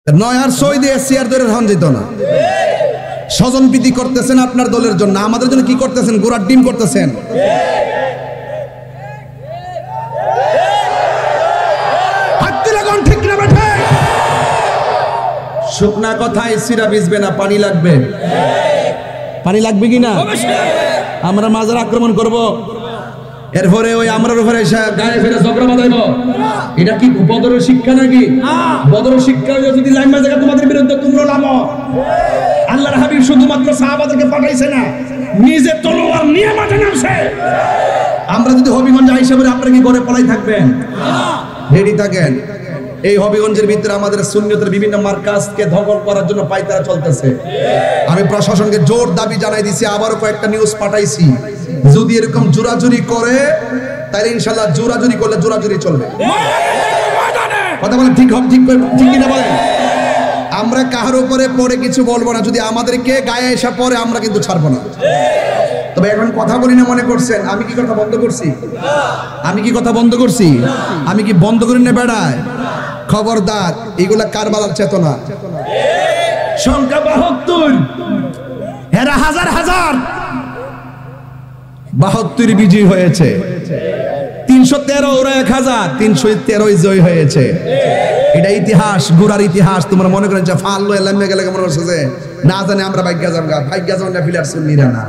নয় আর সই দিয়ে চেয়ার ধরে রাখা যেত না। স্বজন প্রীতি করতেছেন আপনার দলের জন্য, আমাদের জন্য কি করতেছেন? গোড়ার ডিম করতেছেন। ঠিক না বেঠে? শুকনা কথায় সিরা ভিজবে না, পানি লাগবে। পানি লাগবে কিনা? আমরা মাজার আক্রমণ করব, এরপরে ওই আমরার উপরে গায়ে ফেলে ঝগড়া বাঁধাইব, এটা কি বদরের শিক্ষা নাকি? বদরের শিক্ষা যদি লাইমা জায়গা তোমাদের বিরুদ্ধে তোমরা নামো। আল্লাহর হাবিব শুধুমাত্র সাহাবাদেরকে পাঠাইছে না, নিজে তলোয়ার নিয়ে মাঠে নামছে। আমরা যদি হবিগঞ্জ আইসা বলে আপনারা কি ঘরে পলাই থাকবেন? রেডি থাকেন। এই হবিগঞ্জের ভিতরে আমাদের সুন্নিয়তের বিভিন্ন মার্কাজকে দখল করার জন্য পায়তারা চলতেছে। আমি প্রশাসনকে জোর দাবি জানাই দিছি, আবারও কয়েকটা নিউজ পাঠাইছি, যদি এরকম জোরাজুরি করে তাহলে ইনশাআল্লাহ জোরাজুরি করলে জোরাজুরি চলবে। কথা বলেন ঠিক ঠিক কিনা বলেন? আমরা কাহার উপরে পরে কিছু বলবো না, যদি আমাদেরকে গায়ে এসে পরে আমরা কিন্তু ছাড়বো না। তবে এখন কথা বলি না মনে করছেন আমি কি কথা বন্ধ করছি? আমি কি কথা বন্ধ করছি? আমি কি বন্ধ করি না বেড়ায়? খবরদার, এগুলা কারবালার চেতনা। সংখ্যা ৭২, এরা হাজার হাজার ৭২ বিজয়ী হয়েছে। ৩১৩ ওরা ১০০০, ৩১৩ জয় হয়েছে। এটা ইতিহাস, গুড়ার ইতিহাস। তোমরা মনে করেন যে ফাল্লো এলামে গেলে মনে করছে যে না জানে আমরা ভাগ্যা যাম না ফিলার সুন্নিরা না।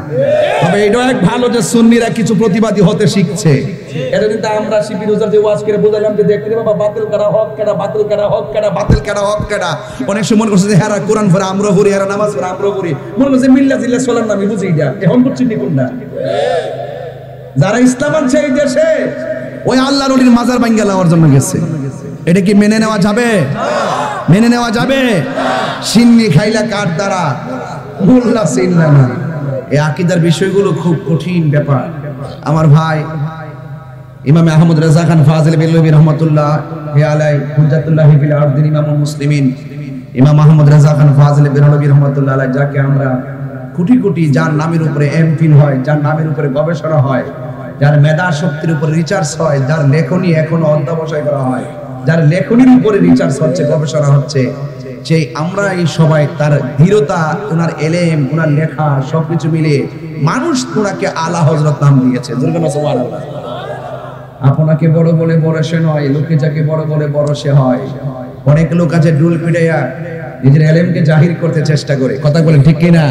তবে এটাও এক ভালো যে সুন্নিরা কিছু প্রতিবাদী হতে শিখছে। এটা কিন্তু আমরা শিবির উজার যে ওয়াজ করে বুঝাইলাম যে দেখতে বাবা বাতিল করা হক কেডা, বাতিল করা হক কেডা, বাতিল করা হক কেডা। অনেক সময় মনে করছে যে হেরা কোরআন পড়ে আমরা পড়ি, হেরা নামাজ পড়ে আমরা পড়ি, মনে করছে মিল্লা জিল্লা চলার নামে বুঝি। এটা এখন করছি কোনটা? যারা ইসলাম আনছে এই দেশে ওই আল্লাহর ওলির মাজার ভাঙ্গা লাওয়ার জন্য গেছে। এটা কি মেনে নেওয়া যাবে? মেনে নেওয়া যাবে? সিন্নি খাইলা কার দ্বারা, মোল্লা সিনলা না। এই আকীদার বিষয়গুলো খুব কঠিন ব্যাপার। আমার ভাই ইমাম আহমদ রাজা খান ফাজিল বেলবি রহমাতুল্লাহ আলাইহি হুজ্জাতুল্লাহ ফিল আরদিন ইমামুল মুসলিমিন, ইমাম আহমদ রাজা খান ফাজিল বেলবি রহমাতুল্লাহ আলাইহি, যাকে আমরা কোটি কোটি, যার নামের উপরে এমফিল হয়, যার নামের উপরে গবেষণা হয়, যার মেধা শক্তির উপরে রিসার্চ হয়, যার লেখনী এখনো অধ্যবসায় করা হয়, যার লেখনীর উপরে রিসার্চ হচ্ছে, গবেষণা হচ্ছে, সেই আমরা এই সবাই তার ধীরতা, ওনার এলেম, ওনার লেখা সবকিছু মিলে মানুষ ওনাকে আলা হযরত নাম দিয়েছে। সুবহানাল্লাহ। আপনাকে বড় বলে বড় সে নয়, লোকে যাকে বড় বলে বড় সে হয়। অনেক লোক আছে ডুল পিটাইয়া নিজের এলেমকে জাহির করতে চেষ্টা করে। কথা বলেন ঠিক কিনা?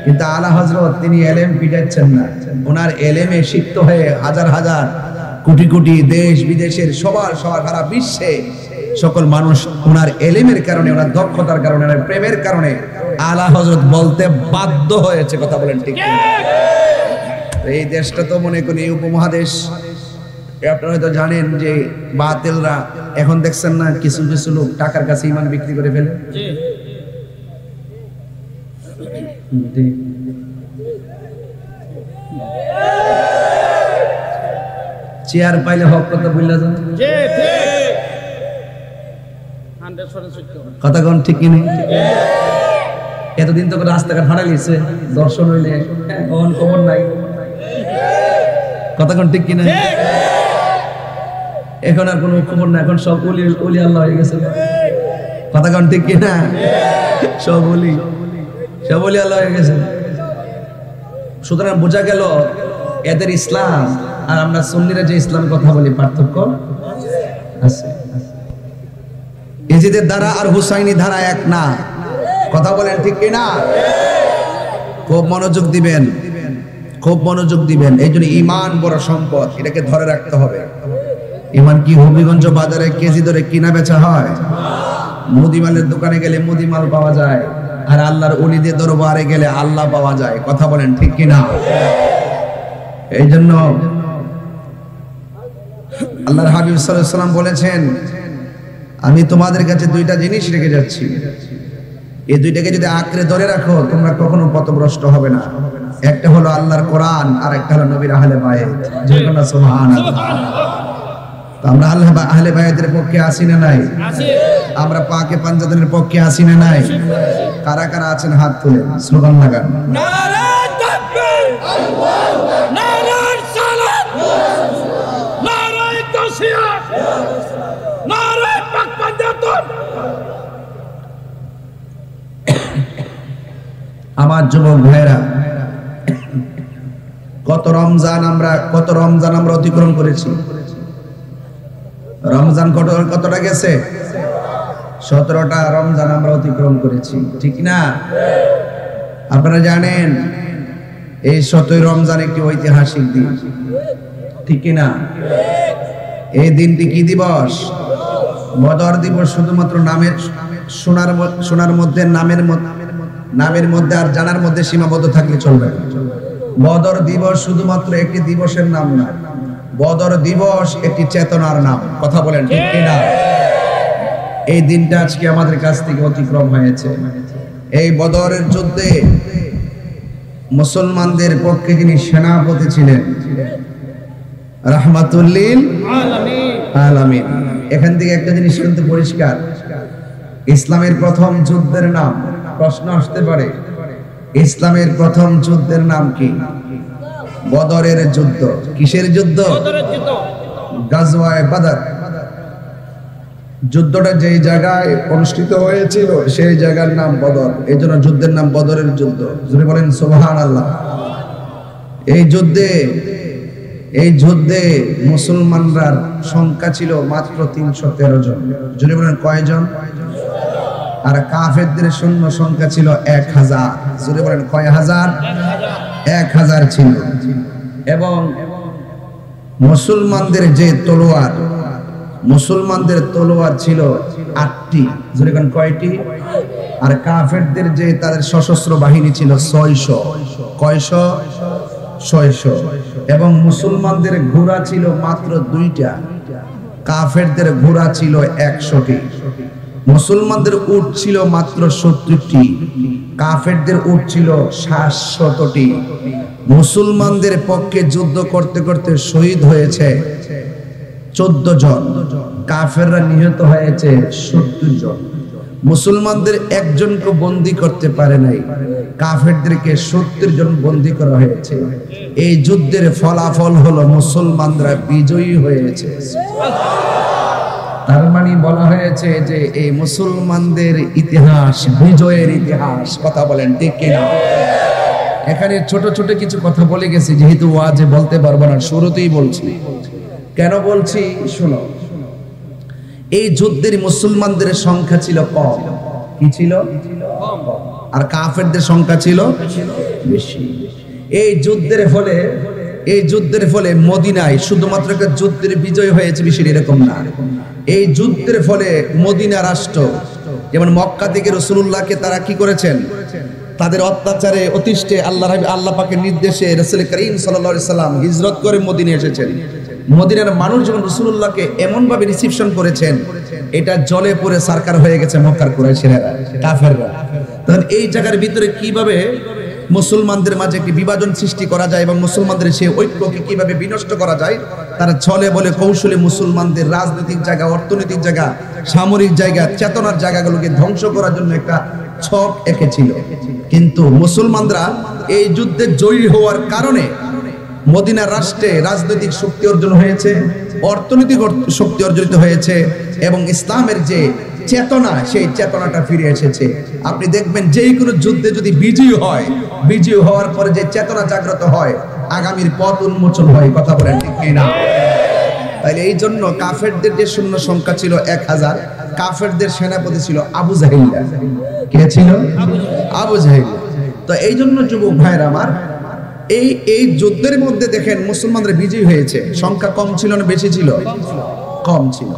কিন্তু আলা হযরত তিনি এলেম পিটাচ্ছেন না, ওনার এলেমে সিক্ত হয়ে হাজার হাজার কোটি কোটি দেশ বিদেশের সবার সারা বিশ্বে সকল মানুষ ওনার এলেমের কারণে, ওনার দক্ষতার কারণে, ওনার প্রেমের কারণে আলা হযরত বলতে বাধ্য হয়েছে। কথা বলেন ঠিক কিনা? এই দেশটা তো মনে করেন এই উপমহাদেশ, আপনারা হয়তো জানেন যে বাতিলরা এখন দেখছেন না কিছু কিছু লোক টাকার কাছে ঈমান বিক্রি করে ফেলে। চেয়ার পাইলে হক কথা বললা যান। কথা কোন ঠিক কিনা? এতদিন তো রাস্তাঘাট ভাড়া লিছে, দর্শন হইলে এখন খবর নাই। কথা কোন ঠিক কিনা? এখন আর কোনো খবর না, এখন সব ওলি আল্লাহ হয়ে গেছে। কথা কোন ঠিক কিনা? সব ওলি আল্লাহ হয়ে গেছে। সুতরাং বোঝা গেল এদের ইসলাম আর আমরা সুন্নিরা যে ইসলাম কথা বলি পার্থক্য আছে। ইজিদের ধারা আর হুসাইনি ধারা এক না। কথা বলেন ঠিক কিনা? খুব মনোযোগ দিবেন, খুব মনোযোগ দিবেন। এই জন্য ঈমান বড় সম্পদ, এটাকে ধরে রাখতে হবে। ঈমান কি হবিগঞ্জ বাজারে কেজি ধরে কিনা বেচা হয়? মুদিমালের দোকানে গেলে মুদিমাল পাওয়া যায়, আর আল্লাহর ওলিদের দরবারে গেলে আল্লাহ পাওয়া যায়। কথা বলেন ঠিক কিনা? এই জন্য আল্লাহর হাবিব সাল্লাল্লাহু আলাইহি ওয়াসাল্লাম বলেছেন, আমি তোমাদের কাছে দুইটা জিনিস রেখে যাচ্ছি, এই দুইটাকে যদি আঁকড়ে ধরে রাখো তোমরা কখনো পথভ্রষ্ট হবে না। একটা হলো আল্লাহর কোরআন, আর একটা হলো নবীর আহলে বায়াত। যেকোনো সুবহানাল্লাহ। আমরা আহলে বায়াতের পক্ষে আসি না নাই? আমরা পাকে পাঞ্জাতের পক্ষে আসি না নাই? কারা কারা আছেন হাত তুলেন, স্লোগান লাগান। নারে তাকবীর, আল্লাহু আকবার, নারে সালাত, নারে তাসবিহ, নারে পাক পাঞ্জাত। আমার যুবক ভাইরা, কত রমজান আমরা অতিক্রম করেছি। রমজান কতটা গেছে? 17টা রমজান আমরা অতিক্রম করেছি, ঠিক না? আপনারা জানেন এই 17 রমজান একটি ঐতিহাসিক দিন, ঠিক না? এই দিনটি কি দিবস? বদর দিবস। শুধুমাত্র নামের শোনার মধ্যে, নামের মধ্যে আর জানার মধ্যে সীমাবদ্ধ থাকলে চলবে না। বদর দিবস শুধুমাত্র একটি দিবসের নাম না, বদর দিবস একটি চেতনার নাম। কথা বলেন ঠিক কিনা? এই দিনটা আজকে আমাদের কাছ থেকে অতিক্রম হয়েছে। এই বদরের যুদ্ধে মুসলমানদের পক্ষে যিনি সেনাপতি ছিলেন, রাহমাতুল লিল আলামিন। এখান থেকে একটা জিনিস কিন্তু পরিষ্কার, ইসলামের প্রথম যুদ্ধের নাম, প্রশ্ন আসতে পারে, ইসলামের প্রথম যুদ্ধের নাম কি? বদরের যুদ্ধ। কিসের যুদ্ধ? গাজওয়ায়ে বদর। যুদ্ধটা যেই জায়গায় অনুষ্ঠিত হয়েছিল সেই জায়গার নাম বদর, এই জন্য যুদ্ধের নাম বদরের যুদ্ধ। যদি বলেন সুবহানাল্লাহ। এই যুদ্ধে মুসলমানরা সংখ্যা ছিল মাত্র 313 জন। যদি বলেন কয়জন? আর কাফেরদের সৈন্য সংখ্যা ছিল 1000। যদি বলেন কয় হাজার? 1000 ছিল। এবং মুসলমানদের তলোয়ার ছিল 8টি। যদি বলেন কয়টি? আর কাফেরদের যে তাদের সশস্ত্র বাহিনী ছিল 600। কয়শো? 600। এবং মুসলমানদের ঘোড়া ছিল মাত্র 2টা, কাফেরদের ঘোড়া ছিল 100টি। মুসলমানদের উট ছিল মাত্র 70টি, কাফেরদের উট ছিল 700টি। মুসলমানদের পক্ষে যুদ্ধ করতে করতে শহীদ হয়েছে 14 জন, কাফেররা নিহত হয়েছে 70 জন। মুসলমানদের একজনকে বন্দী করতে পারে নাই, কাফেরদেরকে 70 জন বন্দী করা হয়েছে। এই যুদ্ধের ফলাফল হলো মুসলমানরা বিজয়ী হয়েছে। তার মানে বলা হয়েছে যে এই মুসলমানদের ইতিহাস বিজয়ের ইতিহাস। কথা বলেন ঠিক কিনা? এখানে ছোট ছোট কিছু কথা বলে গেছি, যেহেতু ওয়াজে বলতে পারবো না, শুরুতেই বলছি। কেন বলছি শোনো। এই যুদ্ধের মুসলমানদের সংখ্যা ছিল কম। কি ছিল? কম। আর কাফেরদের সংখ্যা ছিল বেশি। এই যুদ্ধের ফলে মদিনায় শুধুমাত্র একটা যুদ্ধের বিজয় হয়েছে বিষয় এরকম না। এই যুদ্ধের ফলে মদিনা রাষ্ট্র, যেমন মক্কা থেকে রাসূলুল্লাহকে তারা কি করেছেন? তাদের অত্যাচারে অতিষ্ঠে আল্লাহ পাকের নির্দেশে রাসূল করিম সাল্লাল্লাহু আলাইহি সাল্লাম হিজরত করে মদিনায় এসেছেন। মদিনার মানুষ যখন রাসূলুল্লাহকে এমন ভাবে রিসিপশন করেছেন, এটা জলে পড়ে সরকার হয়ে গেছে মক্কার কুরাইশরা, কাফেররা। তখন এই জায়গার ভিতরে কিভাবে মুসলমানদের মাঝে একটি বিভাজন সৃষ্টি করা যায় এবং মুসলমানদের সেই ঐক্যকে কিভাবে বিনষ্ট করা যায়, তারা ছলে বলে কৌশলে মুসলমানদের রাজনৈতিক জায়গা, অর্থনৈতিক জায়গা, সামরিক জায়গা, চেতনার জায়গাগুলোকে ধ্বংস করার জন্য একটা ছক এঁকেছিল। কিন্তু মুসলমানরা এই যুদ্ধে জয়ী হওয়ার কারণে মদিনার রাষ্ট্রে রাজনৈতিক শক্তি অর্জন হয়েছে, অর্থনৈতিক শক্তি অর্জিত হয়েছে এবং ইসলামের যে চেতনা, সেই চেতনাটা ফিরে এসেছে। আপনি দেখবেন যে কোনো যুদ্ধে যদি বিজয়ী হয়, বিজয়ী হওয়ার পরে যে চেতনা জাগ্রত হয়, আগামীর পথ উন্মোচন হয়। কথা বলেন ঠিক কিনা? তাইলে এই জন্য কাফেরদের যে সৈন্য সংখ্যা ছিল 1000, কাফেরদের সেনাপতি ছিল আবু জাহিল। কে ছিল? আবু জাহিল। তো এই জন্য যুবক ভাইরা আমার, এই যুদ্ধের মধ্যে দেখেন মুসলমানরা বিজয়ী হয়েছে। সংখ্যা কম ছিল না বেশি ছিল? কম ছিল।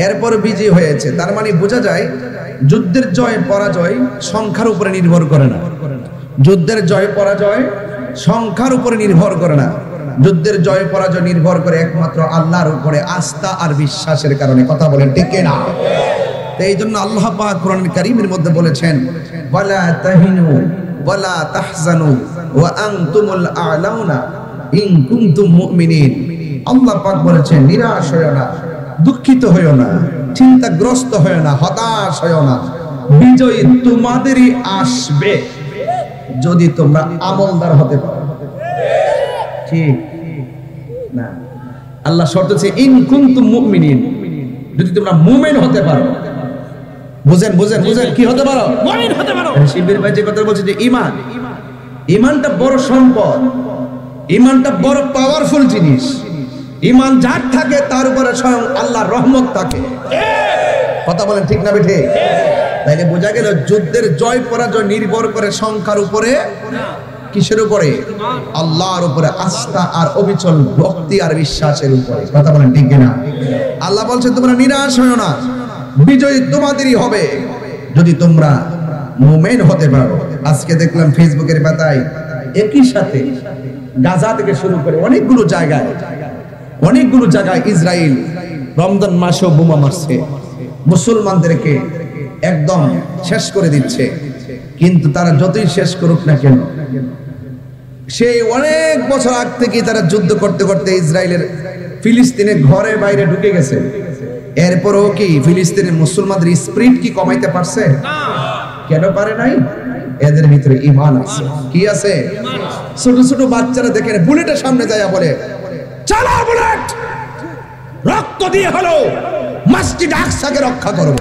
এরপর বিজয়ী হয়েছে। তার মানে বোঝা যায় যুদ্ধের জয় পরাজয় সংখ্যার উপরে নির্ভর করে না। যুদ্ধের জয় পরাজয় সংখ্যার উপরে নির্ভর করে না। যুদ্ধের জয় পরাজয় নির্ভর করে একমাত্র আল্লাহর উপরে আস্থা আর বিশ্বাসের কারণে। কথা বলেন ঠিক কিনা? এই জন্য আল্লাহ পাক কোরআন কারীমের মধ্যে বলেছেন, ওয়ালা তাহিনু ওয়ালা তাহজানু ওয়া আনতুমুল আ'লাউনা ইন কুনতুম মুমিনিন। আল্লাহ পাক বলেছেন, নিরাশ হয়ো না, দুঃখিত হয়ো না, চিন্তাগ্রস্ত হয়ো না, হতাশ হয়ো না, বিজয় তোমাদেরই আসবে যদি তোমরা আমলদার হতে পারো। ঠিক না? আল্লাহ শর্ত হচ্ছে ইন কুনতুম মুমিনিন, যদি তোমরা মুমিন হতে পারো। বুঝেন বুঝেন বুঝেন কি হতে পারো? মুমিন হতে পারো। শিবির ভাই যে কথা বলছে যে ঈমান, ঈমানটা বড় সম্পদ, ঈমানটা বড় পাওয়ারফুল জিনিস। ঈমান যার থাকে তার উপরে স্বয়ং আল্লাহর রহমত থাকে। কথা বলেন ঠিক না বেঠে? তাইলে বোঝা গেল যুদ্ধের জয় পরাজয় নির্ভর করে সংখ্যার উপরে, কিসের উপরে? আল্লাহর উপরে আস্থা আর অবিচল ভক্তি আর বিশ্বাসের উপরে। কথা বলেন ঠিক না? আল্লাহ বলছেন তোমরা নিরাশ হয়ো না, বিজয় তোমাদেরই হবে যদি তোমরা মুমিন হতে পারো। আজকে দেখলাম ফেসবুকের পাতায় একই সাথে গাজা থেকে শুরু করে অনেকগুলো জায়গায় ইসরায়েল রমজান মাসেও বোমা মারছে, মুসলমানদেরকে একদম শেষ করে দিচ্ছে। কিন্তু তারা যতই শেষ করুক না কেন, সেই অনেক বছর আগ থেকে তারা যুদ্ধ করতে করতে ইসরায়েলের ফিলিস্তিনের ঘরে বাইরে ঢুকে গেছে। এরপরও কি ফিলিস্তিনের মুসলমানদের স্পিরিট কি কমাইতে পারছে? কেন পারে নাই? এদের ভিতরে ঈমান আছে। কি আছে? ছোট ছোট বাচ্চারা দেখেন বুলেটের সামনে যায় বলে চালাও বুলেট, রক্ত দিয়ে হলো মসজিদ আকসাকে রক্ষা করব।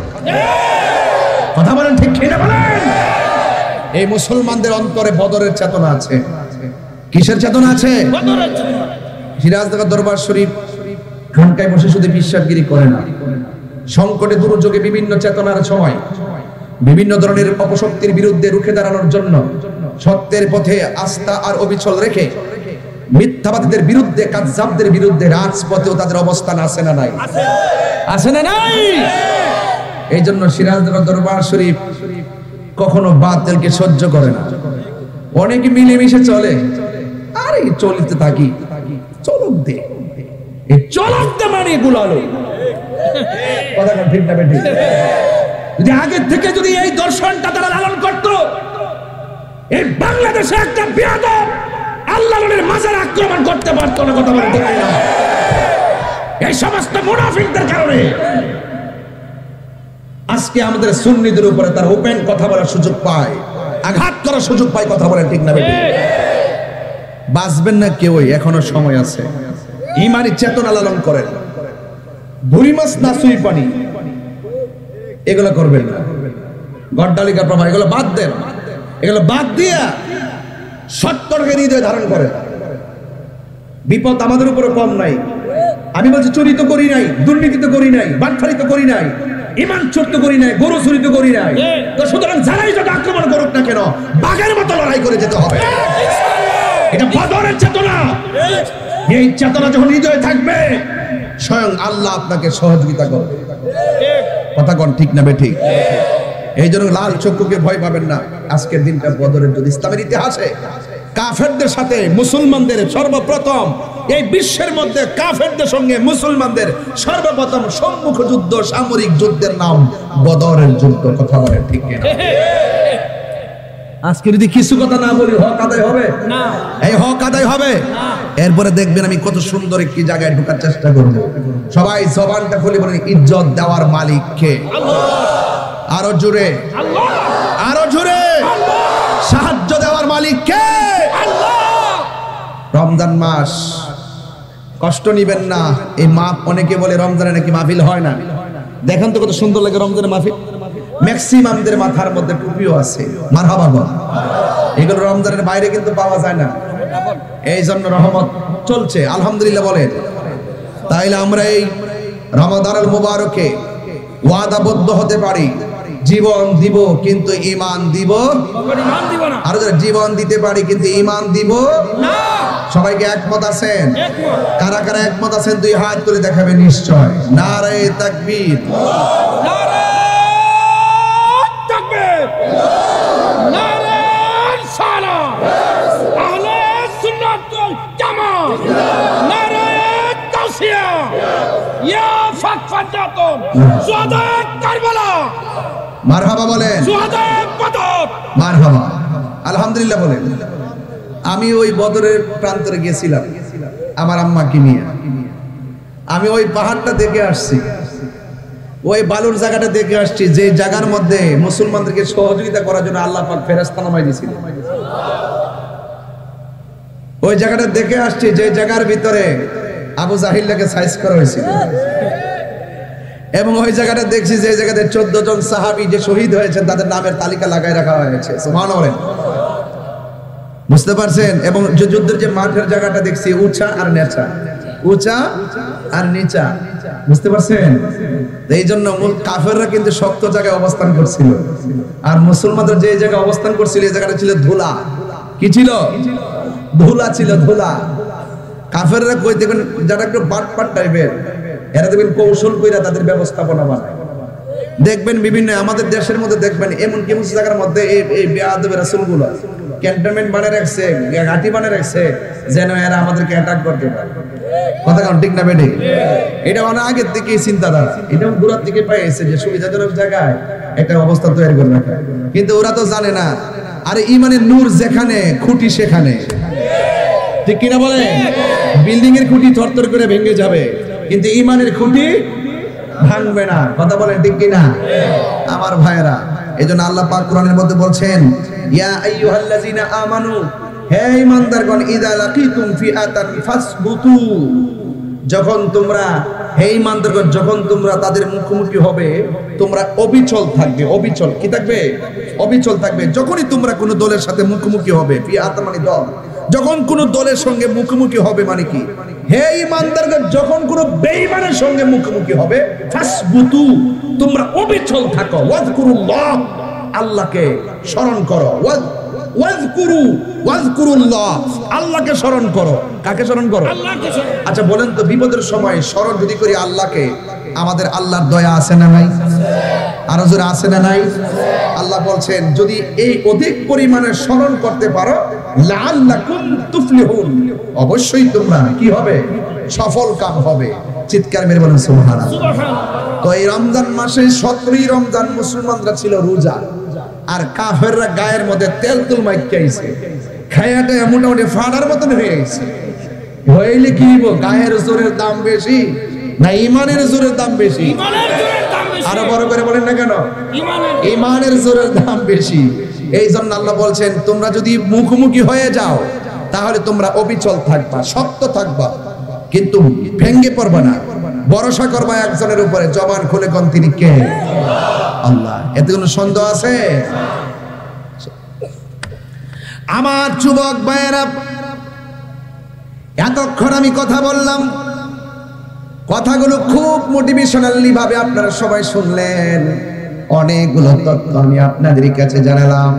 কথা বলেন ঠিক কিনা বলেন? এই মুসলমানদের অন্তরে বদরের চেতনা আছে। কিসের চেতনা আছে? বদরের চেতনা। সিরাজদা দরবার শরীফ খানকায় বসে শুধু বিশ্বাসগিরি করে না, সংকটে দুর্যোগে বিভিন্ন চেতনার সময় বিভিন্ন ধরনের অপশক্তির বিরুদ্ধে রুখে দাঁড়ানোর জন্য সত্যের পথে আস্থা আর অবিচল রেখে মিথ্যাবাদীদের বিরুদ্ধে, কাযযাবদের বিরুদ্ধে রাজপথেও তাদের অবস্থান আছে না নাই? আছে না নাই? এই জন্য সিরাজদা দরবার শরীফ কখনো বাতিলকে সহ্য করে না। অনেকে মিলেমিশে চলে, আরে চলতে থাকি, চলক দে, এই চলক দে মানে গুলালো। কথা ঠিক না বেঠিক? যদি আগে থেকে যদি এই দর্শনটা তারা লালন করত, এই বাংলাদেশে একটা বেয়াদব আল্লাহর মাজার আক্রমণ করতে পারতো না। কথা বলে ঠিক না? এই সমস্ত মুনাফিকদের কারণে আজকে আমাদের সুন্নিদের উপরে তার ওপেন কথা বলার সুযোগ পায়, আঘাত করার সুযোগ পায়। কথা বলেন ঠিক না বেঠিক? বাঁচবেন না কেউই, এখনো সময় আছে। ঈমানি চেতনা লালন করেন। ভুরি মাছ না সুই পানি এগুলো করবেন না। গড্ডালিকা প্রভা এগুলো বাদ দেন। এগুলো বাদ দিয়া সত্যকে হৃদয়ে ধারণ করেন। বিপদ আমাদের উপরে কম নাই। আমি বলছি চুরি তো করি নাই, দুর্নীতি তো করি নাই, বাটফারি তো করি নাই, ঈমান চোর তো করি নাই, গরু চুরি তো করি নাই। তো সুতরাং যারাই যদি আক্রমণ করুক না কেন, বাঘের মতো লড়াই করে যেতে হবে। এটা বদরের চেতনা। এই চেতনা যখন হৃদয়ে থাকবে, স্বয়ং আল্লাহ আপনাকে সহযোগিতা করবে। কথা কোন ঠিক না বেঠিক? এই জন্য লাল চক্ষুকে ভয় পাবেন না। আজকের দিনটা বদরের যুদ্ধ। ইসলামের ইতিহাসে কাফেরদের সাথে মুসলমানদের সর্বপ্রথম, এই বিশ্বের মধ্যে কাফেরদের সঙ্গে মুসলমানদের সর্বপ্রথম সম্মুখ যুদ্ধ, সামরিক যুদ্ধের নাম বদরের যুদ্ধ। কথা বলেন ঠিক না? আজকে যদি কিছু কথা না বলি হক আদায় হবে না? এই হক আদায় হবে। এরপরে দেখবেন আমি কত সুন্দর একটি জায়গায় ঢোকার চেষ্টা করব। সবাই জবানটা খুলে বলেন ইজ্জত দেওয়ার মালিক কে? আরো জোরে, আরো জোরে। সাহায্য দেওয়ার মালিক কে? রমজান মাস, কষ্ট নিবেন না। এই মাপ অনেকে বলে রমজানে নাকি মাহফিল হয় না। দেখেন তো কত সুন্দর লাগে রমজানের মাহফিল। ম্যাক্সিমামদের মাথার মধ্যে টুপিও আছে। মারহাবা বল। এগুলো রমজানের বাইরে কিন্তু পাওয়া যায় না। এই জন্য রহমত চলছে, আলহামদুলিল্লাহ বলেন। তাইলে আমরা এই রমাদানুল মুবারকে ওয়াদাবদ্ধ হতে পারি, জীবন দিব কিন্তু ঈমান দিব না। আর জীবন দিতে পারি কিন্তু ঈমান দিব না। সবাইকে একমত আছেন? কারা কারা একমত আছেন দুই হাত তুলে দেখাবেন নিশ্চয়। নারে তাকবীর, নারে তাকবীর, নারে সালাম, আহলে সুন্নাত ওয়াল জামাত, নারে তাওসিয়া, ইয়া ফাতফাতাতুম সুহাদা কারবালা। মারহাবা বলেন, সুহাদা বদর। মারহাবা, আলহামদুলিল্লাহ বলেন। আমি ওই বদরের প্রান্তরে গিয়েছিলাম আমার আম্মাকে নিয়ে। আমি ওই পাহাড়টা দেখে আসছি, ওই বালুর জায়গাটা দেখে আসছি, যে জায়গার মধ্যে মুসলমানদেরকে সহযোগিতা করার জন্য আল্লাহ পাক ফেরেশতা নামায় দিয়েছিল। ওই জায়গাটা দেখে আসছি, যে জায়গার ভিতরে আবু জাহিলকে সাইজ করা হয়েছিল। এবং ওই জায়গাটা দেখছি যে জায়গাতে 14 জন সাহাবী যে শহীদ হয়েছেন তাদের নামের তালিকা লাগাই রাখা হয়েছে। সুবহানাল্লাহ, বুঝতে পারছেন? এবং যে যুদ্ধের যে মাঠের জায়গাটা দেখছি উঁচা আর নেচা, উঁচা আর নিচা, বুঝতে পারছেন? এই জন্য কাফেররা কিন্তু শক্ত জায়গায় অবস্থান করছিল, আর মুসলমানরা যে জায়গায় অবস্থান করছিল এই জায়গাটা ছিল ধুলা। কি ছিল? ধুলা ছিল, ধুলা। কাফেররা কই দেখবেন যারা একটু বাটপাট টাইপের, এরা দেখবেন কৌশল কইরা তাদের ব্যবস্থাপনা বানায়। দেখবেন বিভিন্ন আমাদের দেশের মধ্যে দেখবেন এমন কি কিছু জায়গার মধ্যে এই বেয়াদব রাসূলগুলো ক্যান্টনমেন্ট বানিয়ে রাখছে, ঘাঁটি বানিয়ে রাখছে যেন এরা আমাদেরকে অ্যাটাক করতে পারে। কথা কারণ ঠিক না বেঠিক? এটা অনেক আগের থেকে চিন্তাধারা, এটা দূরের থেকে পাইছে যে সুবিধাজনক জায়গায় একটা অবস্থা তৈরি করে রাখা, কিন্তু ওরা তো জানে না। আরে ইমানের নূর যেখানে খুঁটি সেখানে, ঠিক কিনা বলে? বিল্ডিং এর খুঁটি থরথর করে ভেঙে যাবে, কিন্তু ইমানের খুঁটি ভাঙবে না। কথা বলেন ঠিক কিনা আমার ভাইরা? এজন্য আল্লাহ পাক কোরআনের মধ্যে বলছেন, ইয়া আইয়ুহাল্লাযিনা আমানু, হে ঈমানদারগণ, ইযা লাকিতুম ফিআতান ফাসবুতু, যখন তোমরা, হে ঈমানদারগণ, যখন তোমরা তাদের মুখোমুখি হবে তোমরা অবিচল থাকবে। অবিচল কি থাকবে? অবিচল থাকবে। যখনই তোমরা কোনো দলের সাথে মুখোমুখি হবে, ফিআতা মানে দল, যখন কোন দলের সঙ্গে মুখোমুখি হবে মানে কি? হে ঈমানদারগণ, যখন কোন বেঈমানের সঙ্গে মুখোমুখি হবে, ফাসবুতু, তোমরা অবিচল থাকো। ওয়াজকুরুল্লাহ, আল্লাহকে স্মরণ করো। ওয়াজকুরুল্লাহ, আল্লাহকে স্মরণ করো। কাকে স্মরণ করো? আল্লাহকে। আচ্ছা বলেন তো, বিপদের সময় স্মরণ যদি করি আল্লাহকে, আমাদের আল্লাহর দয়া আছে না নাই? আরো জোরে আছে না নাই? আল্লাহ বলছেন যদি এই অধিক পরিমাণে স্মরণ করতে পারো, লাআল্লাকুম তুফলিহুন, অবশ্যই তোমরা কি হবে? সফল কাম হবে। চিৎকার মেরে বলেন সুবহানাল্লাহ। তো এই রমজান মাসে 17ই রমজান মুসলমানরা ছিল রোজা, আর কাফেররা গায়ের মধ্যে তেল তুল মাইখাইছে, খায়াটা মোটামুটি ফাড়ার মতন হয়ে গেছে। হইলে কি হইব? গায়ের জোরের দাম বেশি না ইমানের জোরের দাম বেশি? আরো বড় করে বলেন না কেন? ইমানের জোরের দাম বেশি। এই জন্য আল্লাহ বলছেন তোমরা যদি মুখোমুখি হয়ে যাও তাহলে তোমরা অবিচল থাকবা, শক্ত থাকবা, কিন্তু ভেঙ্গে পড়বা না। ভরসা করবা একজনের উপরে, জবান খুলে কোন তিনি কে? আল্লাহ। এতে কোনো সন্দেহ আছে? আমার যুবক ভাইয়েরা, এতক্ষণ আমি কথা বললাম, কথাগুলো খুব মোটিভেশনালি ভাবে আপনারা সবাই শুনলেন। অনেকগুলো তথ্য আমি আপনাদের কাছে জানালাম।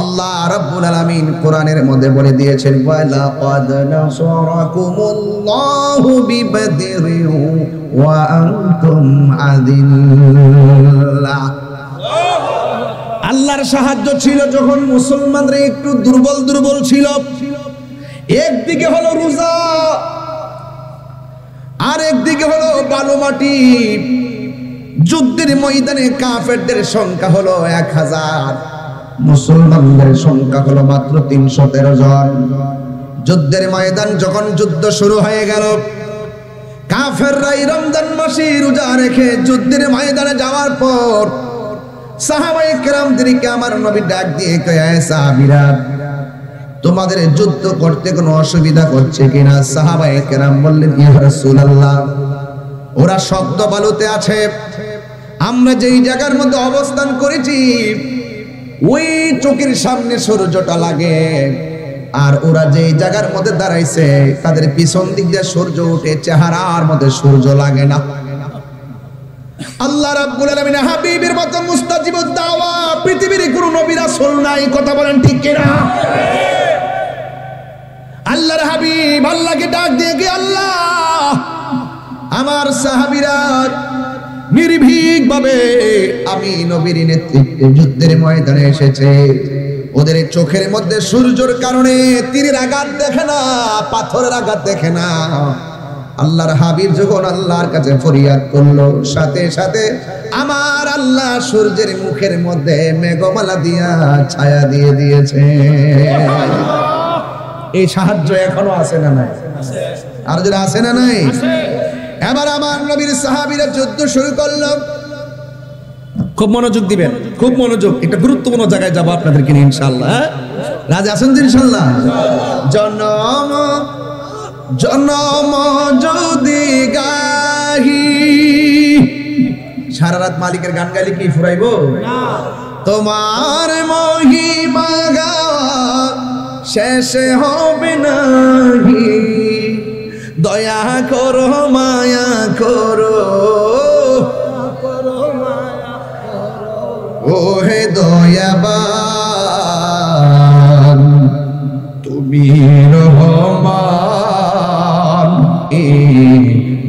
আল্লাহ রাব্বুল আলামিন কোরআনের মধ্যে বলে দিয়েছেন, ওয়ালা ক্বাদ নাসারাকুমুল্লাহু বিবাদরিন ওয়া আনতুম আযিল্লা। আল্লাহর সাহায্য ছিল যখন মুসলমানরা একটু দুর্বল ছিল। একদিকে হলো রোজা, আর একদিকে হলো বালু মাটি। যুদ্ধের ময়দানে কাফেরদের সংখ্যা হলো 1000, মুসলমানদের সংখ্যা হলো মাত্র 313 জন। যুদ্ধের ময়দান যখন যুদ্ধ শুরু হয়ে গেল, কাফেররা রমজান মাসে রোজা রেখে যুদ্ধের ময়দানে যাওয়ার পর সাহাবায়ে কেরামদেরকে আমার নবী ডাক দিয়ে কয়, সাহাবীরা তোমাদের যুদ্ধ করতে কোনো অসুবিধা করছে কিনা? সাহাবায়ে কেরাম বললেন, ইয়া রাসূলুল্লাহ, ওরা শক্ত বালুতে আছে, আমরা যেই জায়গার মধ্যে অবস্থান করেছি ওই চোখের সামনে সূর্যটা লাগে, আর ওরা যেই জায়গার মধ্যে দাঁড়াইছে তাদের পিছন দিক দিয়ে সূর্য উঠে, চেহারার মধ্যে সূর্য লাগে না। আল্লাহ রাব্বুল আলামিন হাবিবের মতো মুস্তাজিবুদ দাওয়া পৃথিবীর কোনো নবী রাসূল নাই। কথা বলেন ঠিক কিনা? আল্লাহর হাবিব আল্লাহকে ডাক দিয়ে কি, আল্লাহ আমার সাহাবীরা নির্ভীক ভাবে আমি নবীর নেতৃত্বে যুদ্ধের ময়দানে এসেছে, ওদের চোখের মধ্যে সূর্যের কারণে তীরের আঘাত দেখে না, পাথরের আঘাত দেখে না। আল্লাহর হাবিব যখন আল্লাহর কাছে ফরিয়াদ করলো, সাথে সাথে আমার আল্লাহ সূর্যের মুখের মধ্যে মেঘমালা দিয়া ছায়া দিয়ে দিয়েছে। এই সাহায্য এখনো আছে না নাই? আর যারা আছে না নাই? এবার আমার নবীর সাহাবীরা যুদ্ধ শুরু করলো। খুব মনোযোগ দিবেন, খুব মনোযোগ। একটা গুরুত্বপূর্ণ জায়গায় যাবো আপনাদেরকে নিয়ে ইনশাআল্লাহ। রাজি আছেন তো ইনশাআল্লাহ? জনম জনম যদি গাহি সারা রাত মালিকের গান গাইলে কি ফুরাইবো না। তোমার মহিমা গাওয়া শেষে হবে নাহি, দয়া করো মায়া করো, ও হে দয়াবান তুমি রহমান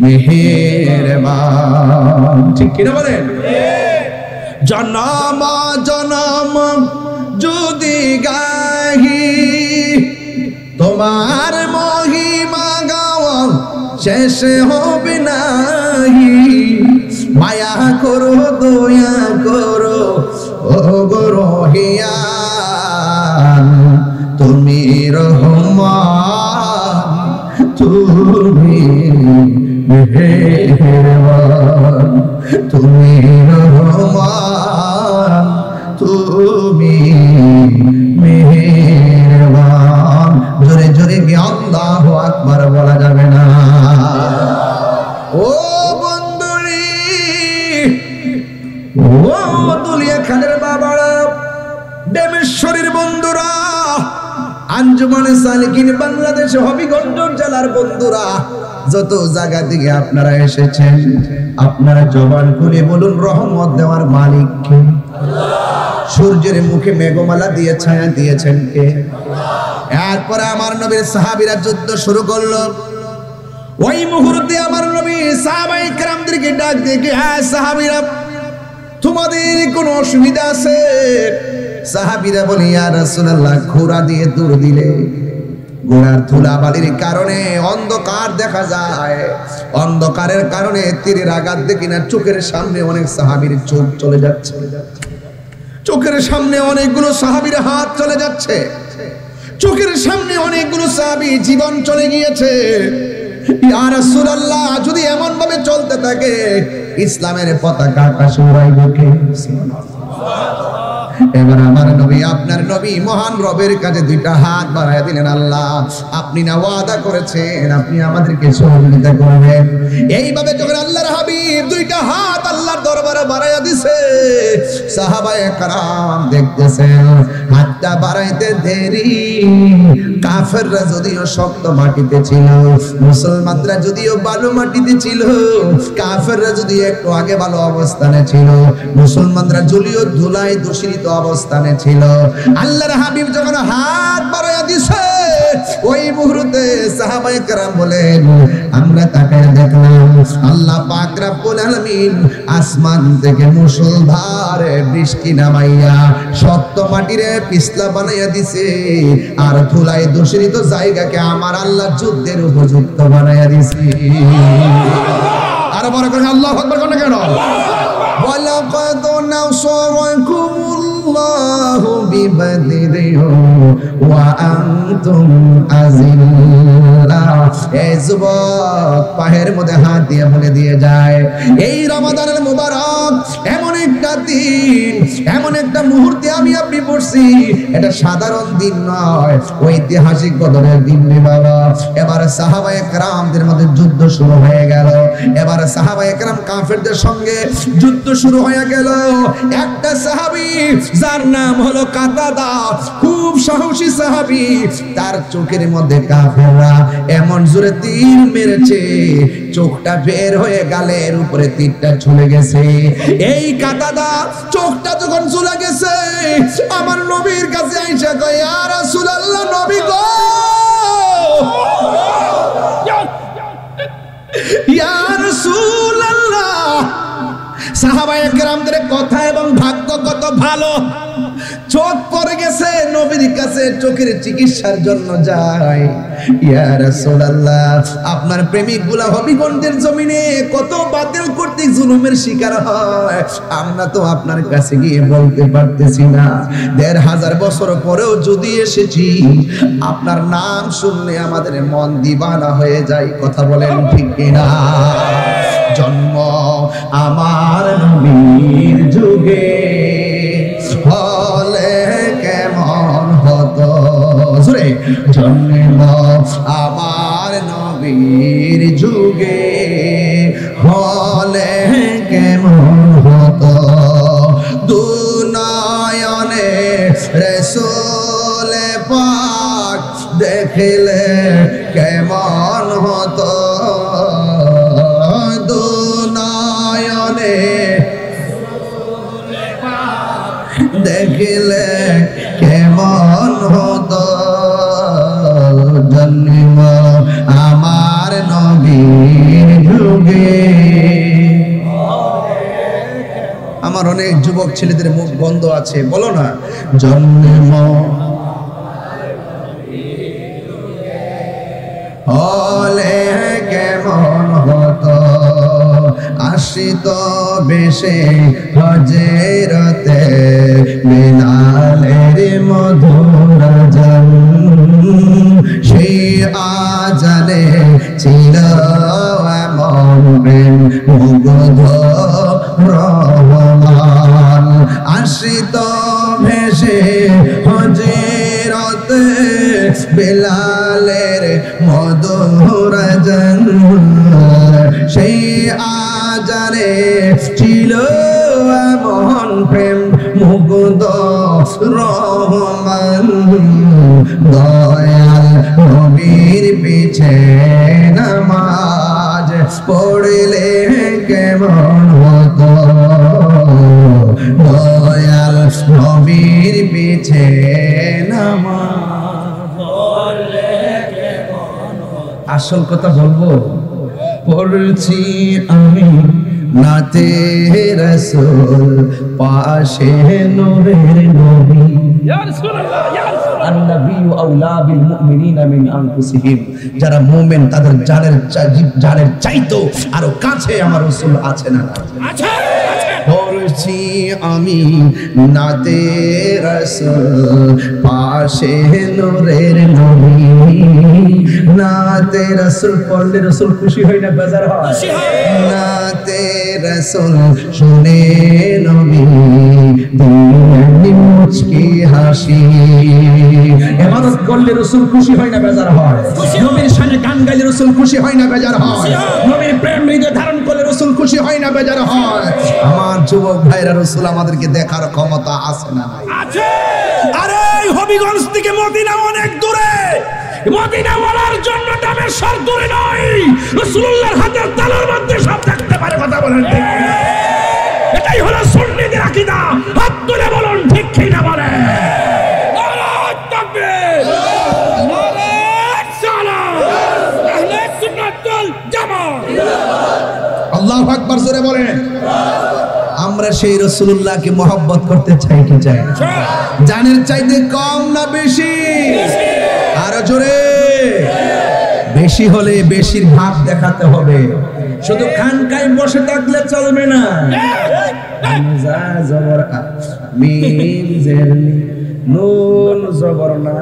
মেহেরবান। ঠিক কিনা বলেন? জনম জনম যদি গাহি তোমার মহিমা গাওয়া শেষে হবে নাহি, মায়া করো দয়া করো ও গো রহিয়ান তুমি রহমান তুমি মেহেরবান, তুমি রহমান তুমি মেহেরবান। জোরে জোরে কি আল্লাহু আকবার বলা যাবে না? ও বন্ধুরি, ও দুলিয়া খানের বাবারা, ডেমেশ্বরীর বন্ধুরা, আঞ্জুমানে সালিকিন বাংলাদেশ হবিগঞ্জ জেলার বন্ধুরা, যত জায়গা থেকে আপনারা এসেছেন, আপনারা জবান খুলে বলুন রহমত দেওয়ার মালিক কে? সূর্যের মুখে মেঘমালা দিয়ে ছায়া দিয়েছেন কে? এরপরে আমার নবীর সাহাবীরা যুদ্ধ শুরু করলো। ওই মুহূর্তে আমার নবী সাহাবায়ে কেরামদেরকে ডাক দিয়ে, হ্যাঁ সাহাবীরা, তোমাদের কোনো অসুবিধা আছে? সাহাবীরা বলে, ইয়া রাসূলুল্লাহ, ঘোড়া দিয়ে দৌড় দিলে ঘোড়ার ধুলাবালির কারণে অন্ধকার দেখা যায়, অন্ধকারের কারণে তীরের আঘাত দেখি না, চোখের সামনে অনেক সাহাবীর চোখ চলে যাচ্ছে, চোখের সামনে অনেকগুলো সাহাবীর হাত চলে যাচ্ছে, চোখের সামনে অনেকগুলো সাহাবী জীবন চলে গিয়েছে। ইয়া রাসূলুল্লাহ, যদি এমন ভাবে চলতে থাকে ইসলামের পতাকা আকাশে উড়াইবে কে? এবার আমার নবী, আপনার নবী মহান রবের কাছে দুইটা হাত বাড়াইয়া দিলেন, আল্লাহ আপনি না ওয়াদা করেছেন আপনি আমাদেরকে সহযোগিতা করবেন। এইভাবে যখন আল্লাহর হাবিব দুইটা হাত আল্লাহর দরবারে বাড়াইয়া দিছে, সাহাবায়ে কেরাম দেখতেছেন হাতটা বাড়াইতে দেরি, কাফেররা যদিও শক্ত মাটিতে ছিল, মুসলমানরা যদিও বালু মাটিতে ছিল, কাফেররা যদি একটু আগে ভালো অবস্থানে ছিল, মুসলমানরা যদিও ধুলায় দূষিত অবস্থানে ছিল, আল্লাহর হাবিব যখন হাত বাড়াইয়া দিছে, ওই মুহূর্তে সাহাবায়ে কেরাম বলেন, আমরা তাকায় দেখলাম আল্লাহ পাক রব্বুল আলামিন আসমান থেকে মুষলধারে বৃষ্টি নামাইয়া শক্ত মাটিরে পিছলা বানাইয়া দিছে, আর ধুলায় দূষিত জায়গাকে আমার আল্লাহ যুদ্ধের উপযুক্ত বানাইয়া দিছে। আর বড় করে আল্লাহু আকবার কোন কেন? ওয়ালাকাদ নাসরাকুমুল্লাহু বিবাদরিন ওয়া আনতুম আযিল্লা। এই যুবক পায়ের মধ্যে হাত দিয়ে বলে দিয়ে যায়, এই রমাদানের মুবারক এমন একটা দিন, এমন একটা মুহূর্তে আমি আপনি পড়ছি, এটা সাধারণ দিন নয়, ঐতিহাসিক বদরের দিন রে বাবা। এবার সাহাবায়ে কেরামদের মধ্যে যুদ্ধ শুরু হয়ে গেল, এবার সাহাবায়ে কেরাম কাফেরদের সঙ্গে যুদ্ধ শুরু হয়ে গেল। একটা সাহাবী যার নাম হলো কাতাদা, খুব সাহসী সাহাবী, তার চোখের মধ্যে কাফেররা এমন জোরে তীর মেরেছে, চোখটা বের হয়ে গালের উপরে তীরটা চলে গেছে। এই কাতাদা চোখটা যখন চলে গেছে, আমার নবীর কাছে আইসা কয়, ইয়া রাসূলুল্লাহ, নবী গো, ইয়া রাসূলুল্লাহ। সাহাবায়ে কেরামদের কথা এবং ভাগ্য কত ভালো, চোখ পড়ে গেছে, নবীর কাছে চোখের চিকিৎসার জন্য যায়। ইয়া রাসূলুল্লাহ, আপনার প্রেমিকগুলা হবিগঞ্জের জমিনে কত বাতিল কর্তৃক জুলুমের শিকার হয়, আমরা তো আপনার কাছে গিয়ে বলতে পারতেছি না। ১৫০০ বছর পরেও যদি এসেছি, আপনার নাম শুনলে আমাদের মন দিবানা হয়ে যায়। কথা বলেন ঠিক কিনা? জন্ম আমার নবীর যুগে হলে কেমন হতো, জোরে, জন্ম আমার নবীর যুগে হলে কেমন নয়নে রাসূল পাক দেখলে কেমন হতো দু নয়নে দেখলে কেমন হতো জন্ম আমার নবীর যুগে। আমার অনেক যুবক ছেলেদের মুখ বন্ধ আছে, বলো না জন্ম হলে কেমন হতো আসিত বেশে হজরতে বিলালের মধুর আজান সেই আজানে ছিল এমন প্রেম মুগ্ধ রহমান আসিত ভেসে হজরতে বিলালের মধুর আজান সেই আজানে ছিল এমন প্রেম মুগ্ধ রহমান দয়াল নবীর পিছে নামাজ পড়লে কেমন হতো দয়াল নবীর পিছে নামাজ পড়লে কেমন হতো। আসল কথা বলবো, পড়ছি আমি নাতে রাসূল পাশে নূরের নবী ইয়া রাসূলুল্লাহ ইয়া রাসূলুল্লাহ আন-নবী আউলা বিল মুমিনিনা মিন আনফুসিহিম যারা মুমিন তাদের জানের চাইতো আরো কাছে আমার রাসূল আছে না আছে পড়ছি আমি নাতে রাসূল পাশে নূরের নবী নাতে রাসূল পড়লে রাসূল খুশি হয় না বেজার হয় খুশি হয় নাতে রাসূল শুনে নবী দিল মুচকি হাসি ইবাদত করলে রাসূল খুশি হয় না বেজার হয় নবীর শানে গান গাইলে রাসূল খুশি হয় না বেজার হয় নবীর প্রেম হৃদয়ে ধারণ করলে রাসূল খুশি হয় না বেজার হয়। আমার যুবক ভাইরা রাসূল আমাদেরকে দেখার ক্ষমতা আছে না আছে? আরে হবিগঞ্জ থেকে মদিনা অনেক দূরে, মদিনা বলার জন্য দামেশ্বর দূরে নয়, রাসূলুল্লাহর হাতের তালুর মধ্যে সব থাকতে পারে। কথা বলেন ঠিক কিনা? এটাই হলো সুন্নিদের আকীদা। হাত তুলে বলুন ঠিক কিনা বলেন। নারে তাকবীর, নারে সালাত, আহলে সুন্নাত ওয়াল জামাত। আল্লাহু আকবার জোরে বলেন। আমরা সেই রাসূলুল্লাহকে মহব্বত করতে চাই কি চাই না? জানের চাইতে কম না বেশি? আরো জোরে। বেশি হলে বেশির ভাব দেখাতে হবে, শুধু খানকায় বসে থাকলে চলবে না। হামজা জবর আ মিম জের মি নুন জবর না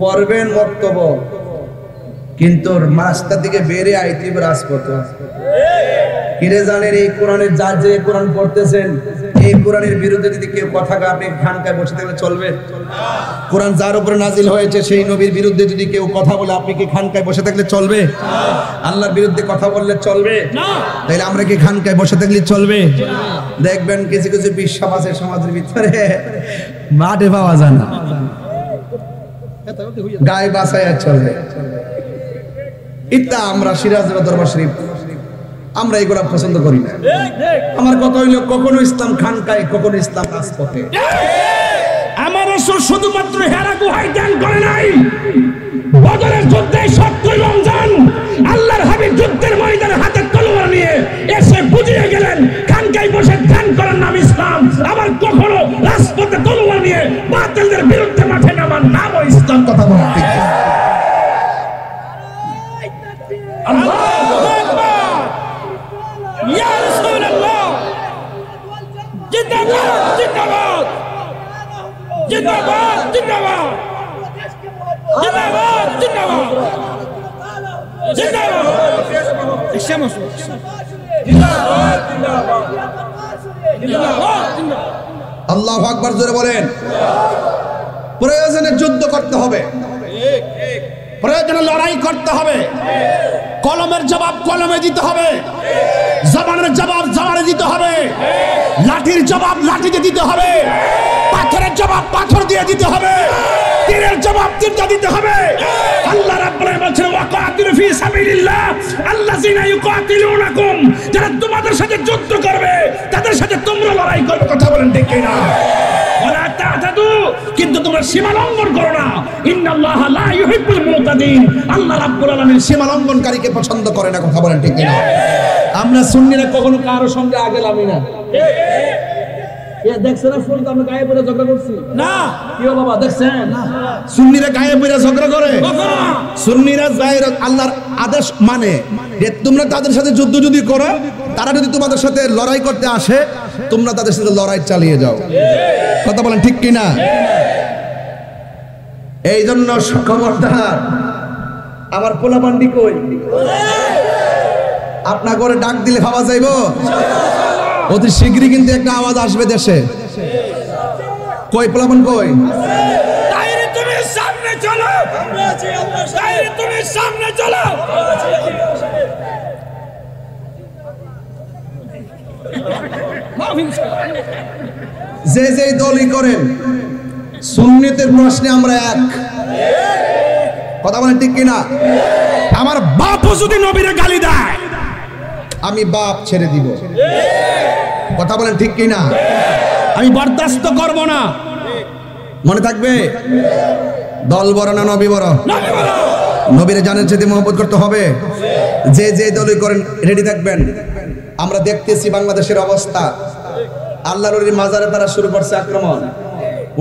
পড়বেন বক্তব্য, কিন্তু রাস্তা থেকে বেরিয়ে আইতে রাজপথ। কিরে জানেন এই কোরআনের যা যে কোরআন পড়তেছেন এই কোরআনের বিরুদ্ধে যদি কেউ কথা কয় আপনি খানকায় বসে থাকলে চলবে? কোরআন যার উপরে নাজিল হয়েছে সেই নবীর বিরুদ্ধে যদি কেউ কথা বলে আপনি কি খানকায় বসে থাকলে চলবে? আল্লাহর বিরুদ্ধে কথা বললে চলবে না? তাহলে আমরা কি খানকায় বসে থাকলে চলবে? দেখবেন কিছু কিছু বিশ্বাস আছে সমাজের ভিতরে মাঠে পাওয়া যায় না, গায়ে বাসায় চলবে। ইত্তা আমরা সিরাজগঞ্জ দরবার শরীফ আমরা এগুলা পছন্দ করি না। আমার কথা হইল কখনো ইসলাম খানকায়, কখনো ইসলাম রাজপথে। আমার রাসূল শুধুমাত্র হেরা গুহায় ধ্যান করে নাই, বদরের যুদ্ধে 70 রমজান আল্লাহর হাবিব যুদ্ধের ময়দানে হাতে তলোয়ার নিয়ে এসে বুঝিয়ে গেলেন খানকায় বসে ধ্যান করার নাম ইসলাম। আবার কখনো রাজপথে তলোয়ার নিয়ে বাতিলদের বিরুদ্ধে মাঠে নামার নামও ইসলাম। কথা বলেন ঠিক না? আল্লাহু আকবার, ইয়া রাসূলুল্লাহ, জিন্দাবাদ জিন্দাবাদ জিন্দাবাদ জিন্দাবাদ জিন্দাবাদ জিন্দাবাদ জিন্দাবাদ الشمس জিন্দাবাদ জিন্দাবাদ জিন্দাবাদ জিন্দাবাদ। আল্লাহু আকবার জোরে বলেন। প্রয়োজনে যুদ্ধ করতে হবে, প্রয়োজনে লড়াই করতে হবে, কলমের জবাব কলমে দিতে হবে, জবানের জবাব জবানে দিতে হবে, লাঠির জবাব লাঠিতে দিতে হবে, জবাব পাথর দিয়ে দিতে হবে, তীরের জবাব তীরটা দিতে হবে। আল্লাহ রাব্বুল আলামিন বলেন ওয়াকাতিলু ফি সাবিলিল্লাহ আল্লাযিনা ইউকাতিলুনাকুম, যারা তোমাদের সাথে যুদ্ধ করবে তাদের সাথে তোমরা লড়াই করবে। কথা বলেন ঠিক কি না? ওয়ালা তা'তাদু, কিন্তু তোমরা সীমা লঙ্ঘন করো না। ইন্নাল্লাহা লা ইউহিব্বুল মুতাদিন, আল্লাহ রাব্বুল আলামিন সীমা লঙ্ঘনকারীকে পছন্দ করে না। কথা বলেন ঠিক কি না? আমরা সুন্নিরা কখনো কারো সঙ্গে আগে লামি না। দেখছেন ফোন তো আমরা গায়ে পড়ে ঝগড়া করছি না? কি বাবা দেখছেন সুন্নিরা গায়ে পড়ে ঝগড়া করে? সুন্নিরা জাহির আল্লাহর আদেশ মানে যে তোমরা তাদের সাথে যুদ্ধ যদি করো, তারা যদি তোমাদের সাথে লড়াই করতে আসে, তোমরা তাদের সাথে লড়াই চালিয়ে যাও। কথা বলেন ঠিক কি না? এই জন্য খবরদার, আমার পোলাপান্ডি কই? আপনার ঘরে ডাক দিলে ভাবা যাইব? অতি শীঘ্রই কিন্তু একটা আওয়াজ আসবে দেশে। কই পোলাপান কই? তাইরে তুমি সামনে চলো, তাইরে তুমি সামনে চলো। যে যে দলই করেন, সুন্নতের প্রশ্নে আমরা এক। কথা বলেন ঠিক কিনা? আমার বাপও যদি নবীরে গালি দেয়, আমি বাপ ছেড়ে দিব। কথা বলেন ঠিক কিনা? আমি বরদাস্ত করব না। মনে থাকবে, দল বড় না নবী বড়? নবীরে জানের চেয়ে মহব্বত করতে হবে। যে যে দলই করেন রেডি থাকবেন। আমরা দেখতেছি বাংলাদেশের অবস্থা। আল্লাহর ওলির মাজারে তারা শুরু করছে আক্রমণ।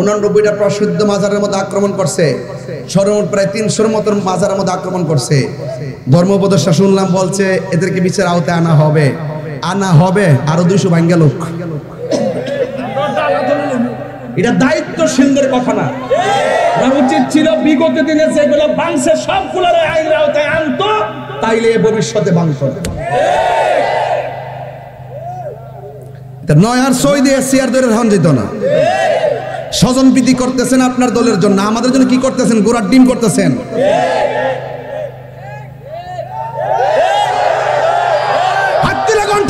89টা প্রসিদ্ধ মাজারের মধ্যে আক্রমণ করছে। সর্বমোট প্রায় 300-র মতো মাজারের মধ্যে আক্রমণ করছে। ধর্ম উপদেষ্টা শুনলাম বলছে এদেরকে বিচার আওতায় আনা হবে, আরো 200 ভাঙ্গা লোক। এটা দায়িত্বশীলদের কথা না। উচিত ছিল বিগত দিনে যেগুলো বাংছে সবগুলোর আইনের আওতায় আনতো, তাইলে ভবিষ্যতে বাংতো না। নয় আর সই দিয়ে চেয়ার ধরে হন যেত না। স্বজন প্রীতি করতেছেন আপনার দলের জন্য, আমাদের জন্য কি করতেছেন? গোড়ার ডিম করতেছেন।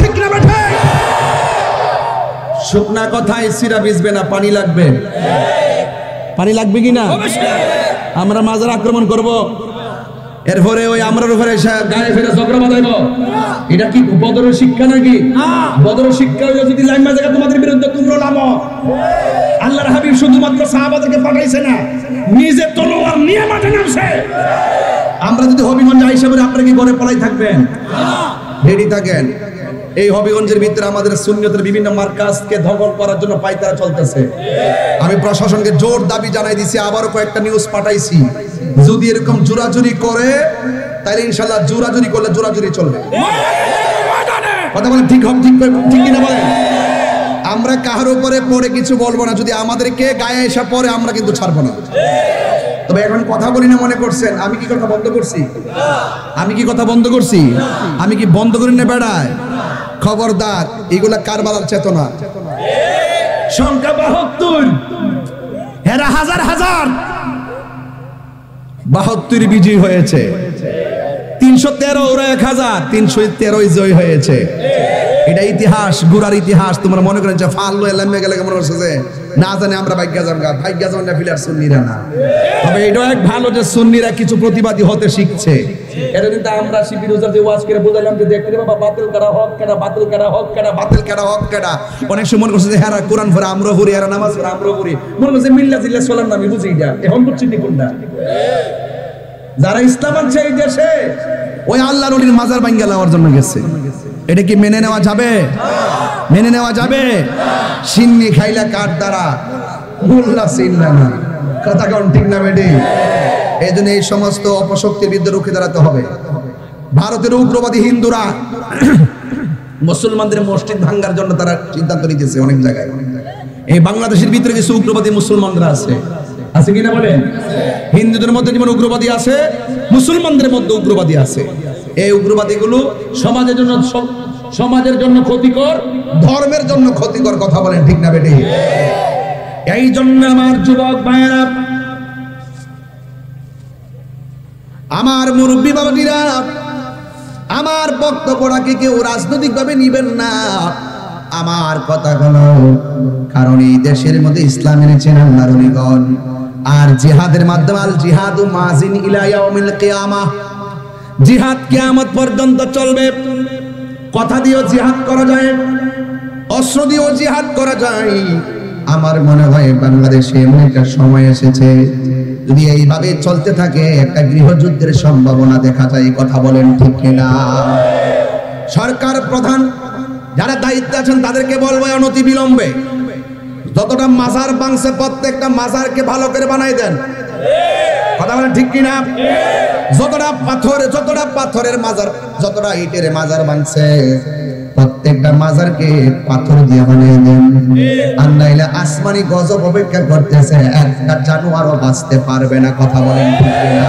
ঠিক না বেঠে? শুকনা কথায় সিরা ভিজবে না, পানি লাগবে। পানি লাগবে কিনা? আমরা মাজার আক্রমণ করব, এরপরে ওই আমরার উপরে গায়ে ফেলে ঝগড়া বাঁধাইব। এটা কি বদরের শিক্ষা নাকি? বদরের শিক্ষা হইলো যদি লাইমা জায়গা তোমাদের বিরুদ্ধে তোমরা নামো। আল্লাহর হাবিব শুধুমাত্র সাহাবাদেরকে পাঠাইছে না, নিজে তলোয়ার নিয়ে মাঠে নামছে। আমরা যদি হবিগঞ্জ আইসা বলে আপনারা কি ঘরে পলাই থাকবেন? রেডি থাকেন। এই হবিগঞ্জের ভিতরে আমাদের সুন্নিয়তের বিভিন্ন মার্কাজকে দখল করার জন্য পায়তারা চলতেছে। আমি প্রশাসনকে জোর দাবি জানাই দিছি, আবারও কয়েকটা নিউজ পাঠাইছি। যদি এরকম জোরাজুরি করে তাহলে ইনশাআল্লাহ জোরাজুরি করলে জোরাজুরি চলবে। কথা বলেন ঠিক কিনা বলেন? আমরা কাহার উপরে পড়ে কিছু বলবো না, যদি আমাদেরকে গায়ে এসে পড়ে আমরা কিন্তু ছাড়বো না। তবে এখন কথা বলি না মনে করছেন আমি কি কথা বন্ধ করছি? আমি কি কথা বন্ধ করছি? আমি কি বন্ধ করি না বেড়ায়? খবরদার, এগুলা কারবালার চেতনা। সংখ্যা 72, এরা হাজার হাজার, 72 বিজয়ী হয়েছে। 313 ওরা 1000, 313 জয় হয়েছে। এটা ইতিহাস, গুড়ার ইতিহাস। তোমরা মনে করেন যে ফাল্লো এলামে গেলে মনে করছে যে না জানে আমরা ভাগ্য জানগা ফিলার সুন্নিরা না। তবে এটাও এক ভালো যে সুন্নিরা কিছু প্রতিবাদী হতে শিখছে। এটা কিন্তু আমরা শিবির ওজার যে ওয়াজ করে বুঝাইলাম যে দেখতে বাবা বাতিল করা হক কেডা, বাতিল করা হক কেডা, বাতিল করা হক কেডা। অনেক সময় মনে করছে যে হ্যাঁ কোরআন পড়ে আমরা পড়ি, এরা নামাজ পড়ে আমরা পড়ি। মনে করছে মিল্লা জিল্লা চলার নামই বুঝি এটা। এখন বুঝছি কোনটা? যারা ইসলাম আনছে এই দেশে ওই আল্লাহর ওলির মাজার ভাঙ্গা লাওয়ার জন্য গেছে। এটা কি মেনে নেওয়া যাবে? মেনে নেওয়া যাবে? সিন্নি খাইলা কাঠ দ্বারা মোল্লা চিনলা না। কথা কোন ঠিক না বেটি? এই জন্য এই সমস্ত অপশক্তির বিরুদ্ধে রুখে দাঁড়াতে হবে। ভারতের উগ্রবাদী হিন্দুরা মুসলমানদের মসজিদ ভাঙ্গার জন্য তারা সিদ্ধান্ত নিতেছে অনেক জায়গায়। এই বাংলাদেশের ভিতরে কিছু উগ্রবাদী মুসলমানরা আছে, আছে কিনা বলেন? হিন্দুদের মধ্যে যেমন উগ্রবাদী আছে, মুসলমানদের মধ্যে উগ্রবাদী আছে। এই উগ্রবাদীগুলো সমাজের জন্য ক্ষতিকর, ধর্মের জন্য ক্ষতিকর। কথা বলেন ঠিক না বেটি? এই জন্য আমার যুবক ভাইয়েরা, আমার মুরব্বী বাবাজিরা, আমার বক্তব্যটাকে কেউ রাজনৈতিক ভাবে নিবেন না। আমার কথা হলো, কারণ এই দেশের মধ্যে ইসলাম এনেছেন আল্লাহর ওলিগণ। আর জিহাদের মাধ্যমে আল জিহাদু মাজিন ইলা ইয়াউমিল কিয়ামাহ, জিহাদ কিয়ামত পর্যন্ত চলবে। কথা দিয়েও জিহাদ করা যায়, অস্ত্র দিয়েও জিহাদ করা যায়। আমার মনে হয় বাংলাদেশে এমন একটা সময় এসেছে, যদি এইভাবে চলতে থাকে একটা গৃহযুদ্ধের সম্ভাবনা দেখা যায়। কথা বলেন ঠিক কিনা? সরকার প্রধান যারা দায়িত্বে আছেন তাদেরকে বলবো অনতি বিলম্বে যতটা মাজার ভাঙছে প্রত্যেকটা মাজারকে ভালো করে বানাই দেন। কথা বলেন ঠিক কিনা? যতটা পাথরের মাজার, যতটা ইটের মাজার ভাঙছে প্রত্যেকটা মাজারকে পাথর দিয়ে বানিয়ে দেন। আর নাইলে আসমানি গজব অপেক্ষা করতেছে, একটা জানোয়ারও বাঁচতে পারবে না। কথা বলেন ঠিক কিনা?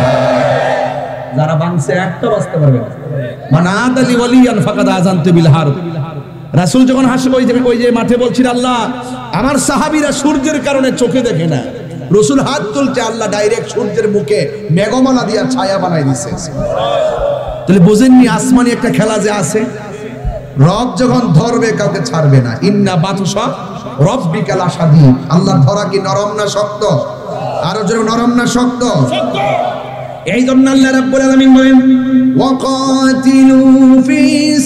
যারা ভাঙছে একটা বাঁচতে পারবে না। মানাত আলী ওয়ালিয়ান ফাকাদ আযানতু বিল হারব। রাসূল যখন হাসবে ওই যে মাঠে বলছিল, আল্লাহ আমার সাহাবীরা সূর্যের কারণে চোখে দেখে না, রাসূল হাত তুলছে, আল্লাহ ডাইরেক্ট সূর্যের মুখে মেঘমালা দিয়া ছায়া বানাই দিয়েছে। তাহলে বুঝেননি আসমানি একটা খেলা যে আছে। রব যখন ধরবে কাউকে ছাড়বে না। ইন্না বাতুশা রব্বিকা লাশাদীদ। আল্লাহ ধরা কি নরম না শক্ত? আরো জোরে, নরম না শক্ত? এই জন্য আল্লাহ রাব্বুল আলামিন বলেন, ওয়াকাতিলু ফি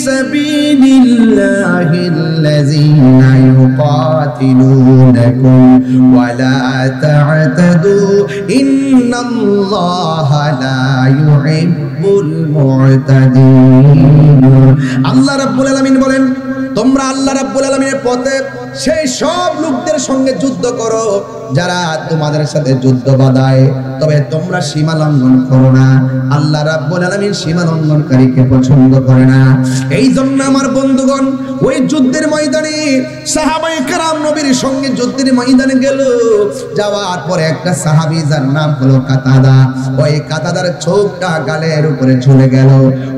সাবিলিল্লাহিল্লাযীনা ইউকাতিলুনাকুম ওয়া লা তা'তাদু ইন্নাল্লাহা লা ইউহিব্বুল মু'তাদিন। আল্লাহ রাব্বুল আলামিন বলেন, তোমরা আল্লাহ রাব্বুল আলামিনের পথে সেই সব লোকদের সঙ্গে যুদ্ধ করো যারা তোমাদের সাথে যুদ্ধ বাঁধায়, তবে তোমরা সীমা লঙ্ঘন করো না। আল্লাহ রাব্বুল আলামিন সীমা লঙ্ঘনকারীকে পছন্দ করে না। এই জন্য আমার বন্ধুগণ, ওই যুদ্ধের ময়দানে সাহাবায়ে কেরাম নবীর সঙ্গে যুদ্ধের ময়দানে গেল। যাওয়ার পরে একটা সাহাবী যার নাম হলো কাতাদা, ওই কাতাদার চোখটা গালের উপরে ঝুলে গেল।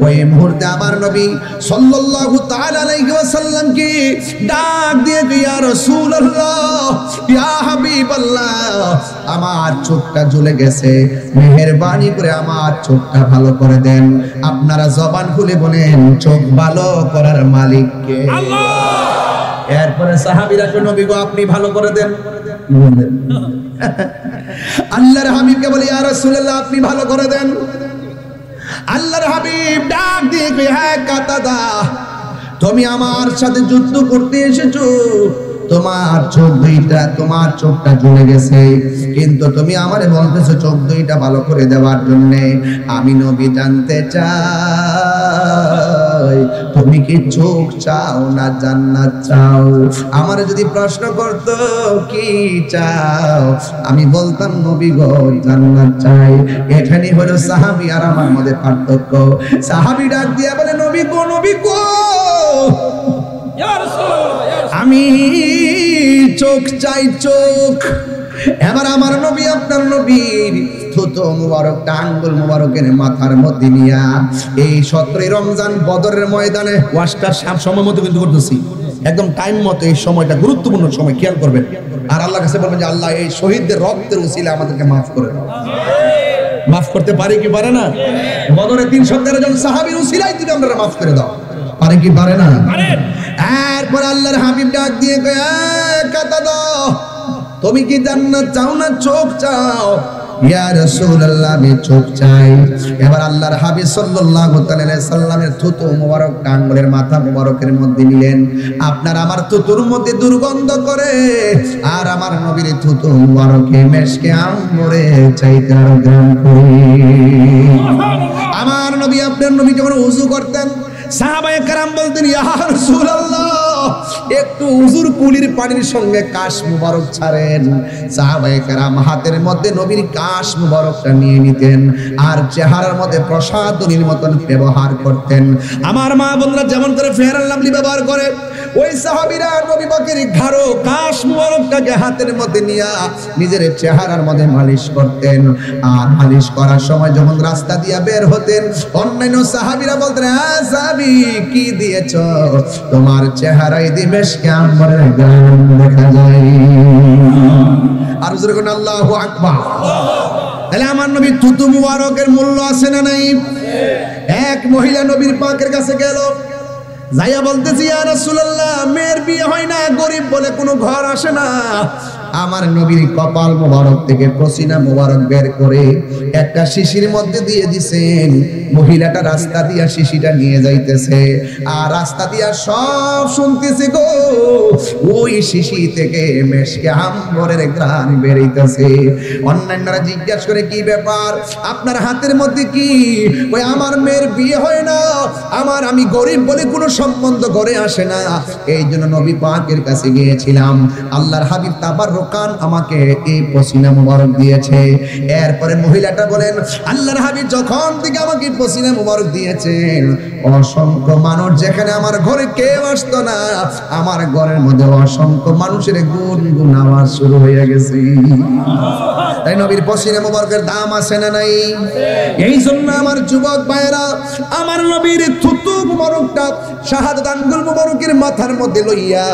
ওই মুহূর্তে আমার নবী সাল্লাল্লাহু তাআলা আলাইহি ওয়াসাল্লামকে ডাক দিয়ে, ইয়া রাসূলুল্লাহ, ইয়া হাবিবাল্লাহ, আমার চোখটা ঝুলে গেছে, মেহেরবানি করে আমার চোখটা ভালো করে দেন। আপনারা জবান খুলে বলেন, চোখ ভালো করার মালিক কে? আল্লাহ। এরপরে সাহাবীরা কই, নবী গো আপনি ভালো করে দেন। আল্লাহর হাবিবকে বলে, ইয়া রাসূলুল্লাহ আপনি ভালো করে দেন। আল্লাহর হাবিব ডাক দিয়ে কই, হ্যাঁ কাতাদা, তুমি আমার সাথে যুদ্ধ করতে এসেছো, তোমার চোখটা ঝুলে গেছে, কিন্তু তুমি আমারে বলতেছো চোখ দুইটা ভালো করে দেওয়ার জন্য। আমি নবী জানতে চাই, তুমি কি চোখ চাও না জান্নাত চাও? আমারে যদি প্রশ্ন করতো কি চাও, আমি বলতাম নবী গো জান্নাত চাই। এখানেই হলো সাহাবী আর আমার মধ্যে পার্থক্য। সাহাবী ডাক দিয়া বলে, নবী গো, নবী গো, আমি চোখ চাই, চোখ। এবার আমার নবী আপনার নবীর থুতু মুবারকটা আঙ্গুল মুবারকের মাথার মধ্যে নিয়া এই 17 রমজান বদরের ময়দানে ওয়াশটা সময় মতো কিন্তু করতেছি, একদম টাইম মতো। এই সময়টা গুরুত্বপূর্ণ সময়, খেয়াল করবেন। আর আল্লাহর কাছে বলবেন যে আল্লাহ এই শহীদদের রক্তের উসিলা আমাদেরকে মাফ করে দাও। মাফ করতে পারে কি পারে না? বদরে 313 জন সাহাবীর উসিলাই তুমি আমরা মাফ করে দাও। পারে কি পারে না? এরপর আল্লাহর হাবিব ডাক দিয়ে কয়, কাতাদা, তুমি কি জান্নাত চাও না চোখ চাও? ইয়া রাসূলুল্লাহ, আমি চোখ চাই। এবার আল্লাহর হাবিব সাল্লাল্লাহু আলাইহি সাল্লামের থুতু মুবারক আঙ্গুলের মাথা মুবারকের মধ্যে নিলেন। আপনার আমার থুতুর মধ্যে দুর্গন্ধ করে, আর আমার নবীর থুতু মুবারকে মেশকে আম্বরে চাইতে আরো গ্রাম করে। আমার নবী আপনার নবী যখন ওযু করতেন, সাহাবায়ে কেরাম বলতেন, ইয়া রাসূলুল্লাহ, একটু উযুর কুলির পানির সঙ্গে কাশ মুবারক ছাড়েন। সাহাবায়ে কেরাম হাতের মধ্যে নবীর কাশ মুবারকটা নিয়ে নিতেন আর চেহারার মধ্যে প্রসাদনীর মতন ব্যবহার করতেন। আমার মা বোনরা যেমন করে ফেয়ার এন্ড লাভলি ব্যবহার করে, ওই সাহাবীরা নবী পাকের ঘাড়ো কাশ মুবারকটাকে হাতের মধ্যে নিয়ে নিজের চেহারার মধ্যে মালিশ করতেন। আর মালিশ করার সময় যখন রাস্তা দিয়ে বের হতেন, অন্যান্য সাহাবীরা বলতেন, হ্যাঁ সাহাবী, কি দিয়েছো? তোমার চেহারায় দিমেশকে আম্বরের গান দেখা যায়। আর জোরে কোন আল্লাহু আকবার। তাহলে আমার নবী থুতু মুবারকের মূল্য আছে না নাই? এক মহিলা নবীর পাকের কাছে গেল, যাইয়া বলতেছি ইয়া রাসূলুল্লাহ, মেয়ের বিয়ে হয় না, গরিব বলে কোনো ঘর আসে না। আমার নবীর কপাল মোবারক থেকে পসিনা মোবারক বের করে একটা শিশির মধ্যে দিয়ে দিছেন। মহিলাটা রাস্তা দিয়া শিশিটা নিয়ে যাইতেছে, আর রাস্তা দিয়া সব শুনতেছে গো, ওই শিশি থেকে মেশকে আম্বরের ঘ্রাণ বেরিতেছে। অন্যান্যরা জিজ্ঞাসা করে কি ব্যাপার, আপনার হাতের মধ্যে কি? ওই আমার মেয়ের বিয়ে হয় না, আমি গরিব বলে কোনো সম্বন্ধ ঘরে আসে না, এই জন্য নবী পাকের কাছে গিয়েছিলাম। আল্লাহর হাবিব তাবাররুকান আমাকে এই পসিনা মুবারক দিয়েছে। এরপরে মহিলাটা বলেন, আল্লাহর হাবিব যখন থেকে আমাকে পসিনা মুবারক দিয়েছেন, অসংখ্য মানুষ, যেখানে আমার ঘরে কেউ আসতো না, আমার ঘরের মধ্যে অসংখ্য মানুষের গুনগুন আওয়াজ শুরু হয়ে গেছে। তাই নবীর পসিনা মুবারকের দাম আছে না নাই? এই জন্য আমার যুবক ভাইরা, আমার নবীর থুতু মুবারকটা শাহাদাত আঙ্গুল মুবারকের মাথার মধ্যে লইয়া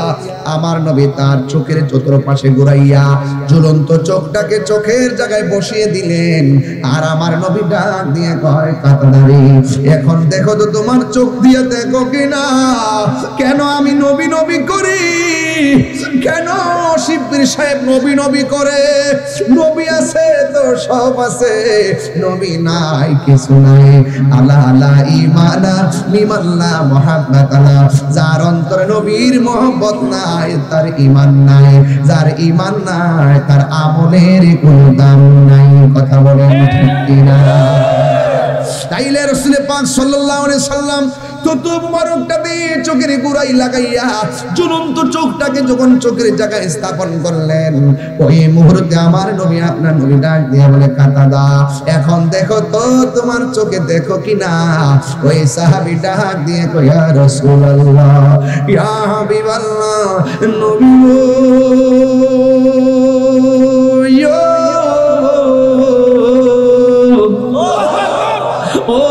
আমার নবী তার চোখের চতুর্পাশে ঘুরাইয়া ঝুলন্ত চোখটাকে চোখের জায়গায় বসিয়ে দিলেন। আর আমার নবী ডাক দিয়ে কয়, কাতাদারি, এখন দেখো তো তোমার চোখ দিয়ে দেখো কিনা, কেন আমি নবী নবী করি, কেন শিববীর সাহেব নবী নবী করে? নবী আছে তো সব আছে, নবী নাই কিছু নাই। আলা আলা ঈমানা লিমাল্লা মুহাব্বাতানা, যার অন্তরে নবীর মহব্বত নাই তার ঈমান নাই, যার ঈমান নাই তার আমলের কোনো দাম নাই। কথা বলেন ঠিক কিনা? তাইলে রাসূল পাক সাল্লাল্লাহু আলাইহি সাল্লাম থুতু মুবারকটা দিয়ে চোখের গোড়ায় লাগাইয়া ঝুলন্ত চোখটাকে যখন চোখের জায়গায় স্থাপন করলেন, ওই মুহূর্তে আমার নবী, আপনার নবী ডাক দিয়ে বলে, কাতাদা, এখন দেখো তো তোমার চোখে দেখো কিনা? ওই সাহাবী ডাক দিয়ে কয়, ইয়া রাসূলুল্লাহ, ইয়া হাবিবাল্লাহ, নবী ও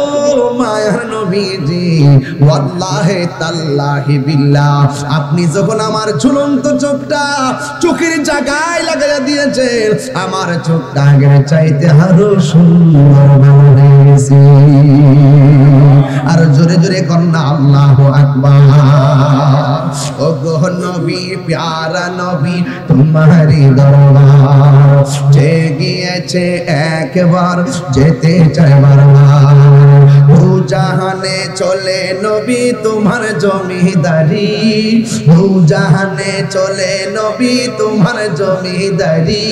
মায়ার নবীজি, ওয়াল্লাহি তাল্লাহি বিল্লাহ, আপনি যখন আমার ঝুলন্ত চোখটা চোখের জায়গায় লাগাইয়া দিয়েছেন, আমার চোখটা আগের চাইতে আরো সুন্দর হয়ে গেছে। আর জোরে জোরে কন্যা আল্লাহু আকবার। ও গো নবী, প্যারা নবী, তোমারই দরবার যে গিয়েছে একবার, যেতে চায় বারবার। ও জাহানে চলে নবী তোমার জমিদারি, ও জাহানে চলে নবী তোমার জমিদারি,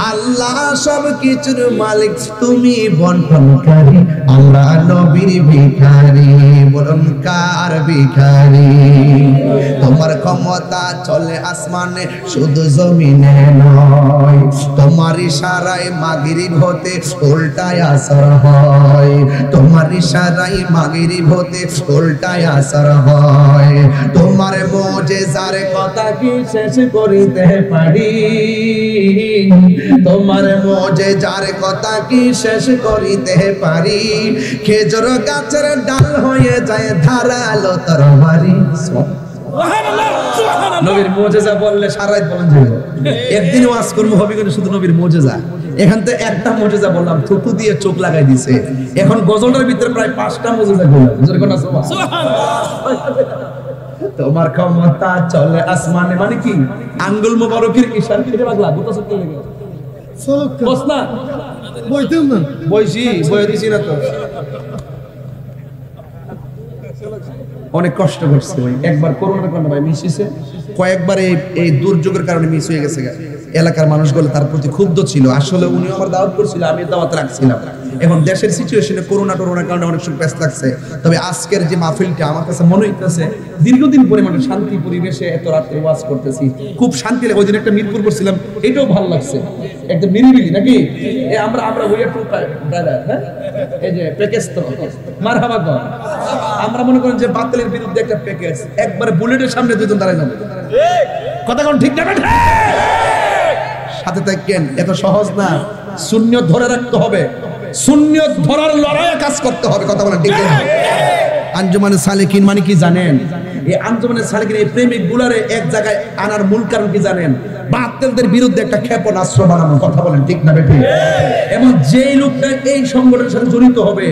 আল্লাহ সব কিছুর মালিক, তুমি বন্টনকারী, আমরা নবীর ভিখারি। বলুন কার ভিখারি? তোমার ক্ষমতা চলে আসমানে, শুধু জমিনে নয়, তোমার ইশারায় মাগরিব হতে উল্টায় আসর হয়, তোমার ইশারায় মাগরিব হতে উল্টায় আসর হয়। তোমার মুজিজার কথা কি শেষ করিতে পারি, তোমার মুজিজার কথা কি শেষ করিতে পারি? খেজুর গাছের ডাল হয়ে যায় ধারালো তরবারি। নবীর মুজিজা বললে সারা রাত বলেন যাবে, একদিন ওয়াজ করবো হবে কিন্তু শুধু নবীর মুজিজা। এখান থেকে একটা মুজিজা বললাম, থুতু দিয়ে চোখ লাগাই দিছে। এখন গজলটার ভিতরে প্রায় 5টা মুজিজা বললাম। তোমার ক্ষমতা চলে আসমানে, মানে কি? আঙ্গুল মোবারকের ইশারা করে পাগলা গোটা সত্যি লাগে। বস না, বইতেন না, বইছি, বইয়া দিছি না তো। অনেক কষ্ট করছে ভাই, একবার করোনার কারণে ভাই মিস হয়েছে, কয়েকবার এই দুর্যোগের কারণে মিস হয়ে গেছে। এলাকার মানুষগুলো তার প্রতি ক্ষুব্ধ ছিল। আসলে উনি আমার দাওয়াত করছিল, আমি দাওয়াত রাখছিলাম। এখন দেশের সিচুয়েশনে করোনার কারণে অনেক সময় ব্যস্ত লাগছে। তবে আজকের যে মাহফিলটা আমার কাছে মনে হইতেছে দীর্ঘদিন পরে মানে শান্তি পরিবেশে এত রাত্রে ওয়াজ করতেছি, খুব শান্তি লাগে। ওই দিন একটা মিরপুর করছিলাম, এটাও ভালো লাগছে, একদম নিরিবিলি নাকি? আমরা ওই একটু দাদা, হ্যাঁ, এই যে প্যাকেজ তো মারহাবা কর। আমরা মনে করেন যে বাতিলের বিরুদ্ধে একটা প্যাকেজ, একবারে বুলেটের সামনে দুজন দাঁড়ায় যাবে। কথা কোন ঠিক না? সাথে থাকেন, এত সহজ না। সুন্নিয়ত ধরে রাখতে হবে, সুন্নিয়ত ধরার লড়াইয়ে কাজ করতে হবে। কথা বলেন ঠিক না? আঞ্জুমানে সালেকিন মানে কি জানেন? এই আঞ্জুমানে সালেকিন এই প্রেমিক গুলারে এক জায়গায় আনার মূল কারণ কি জানেন? বাতিলদের বিরুদ্ধে একটা ক্ষেপণাস্ত্র বানানো। কথা বলেন ঠিক না বেঠিক? এবং যেই লোকটা এই সংগঠনের সাথে জড়িত হবে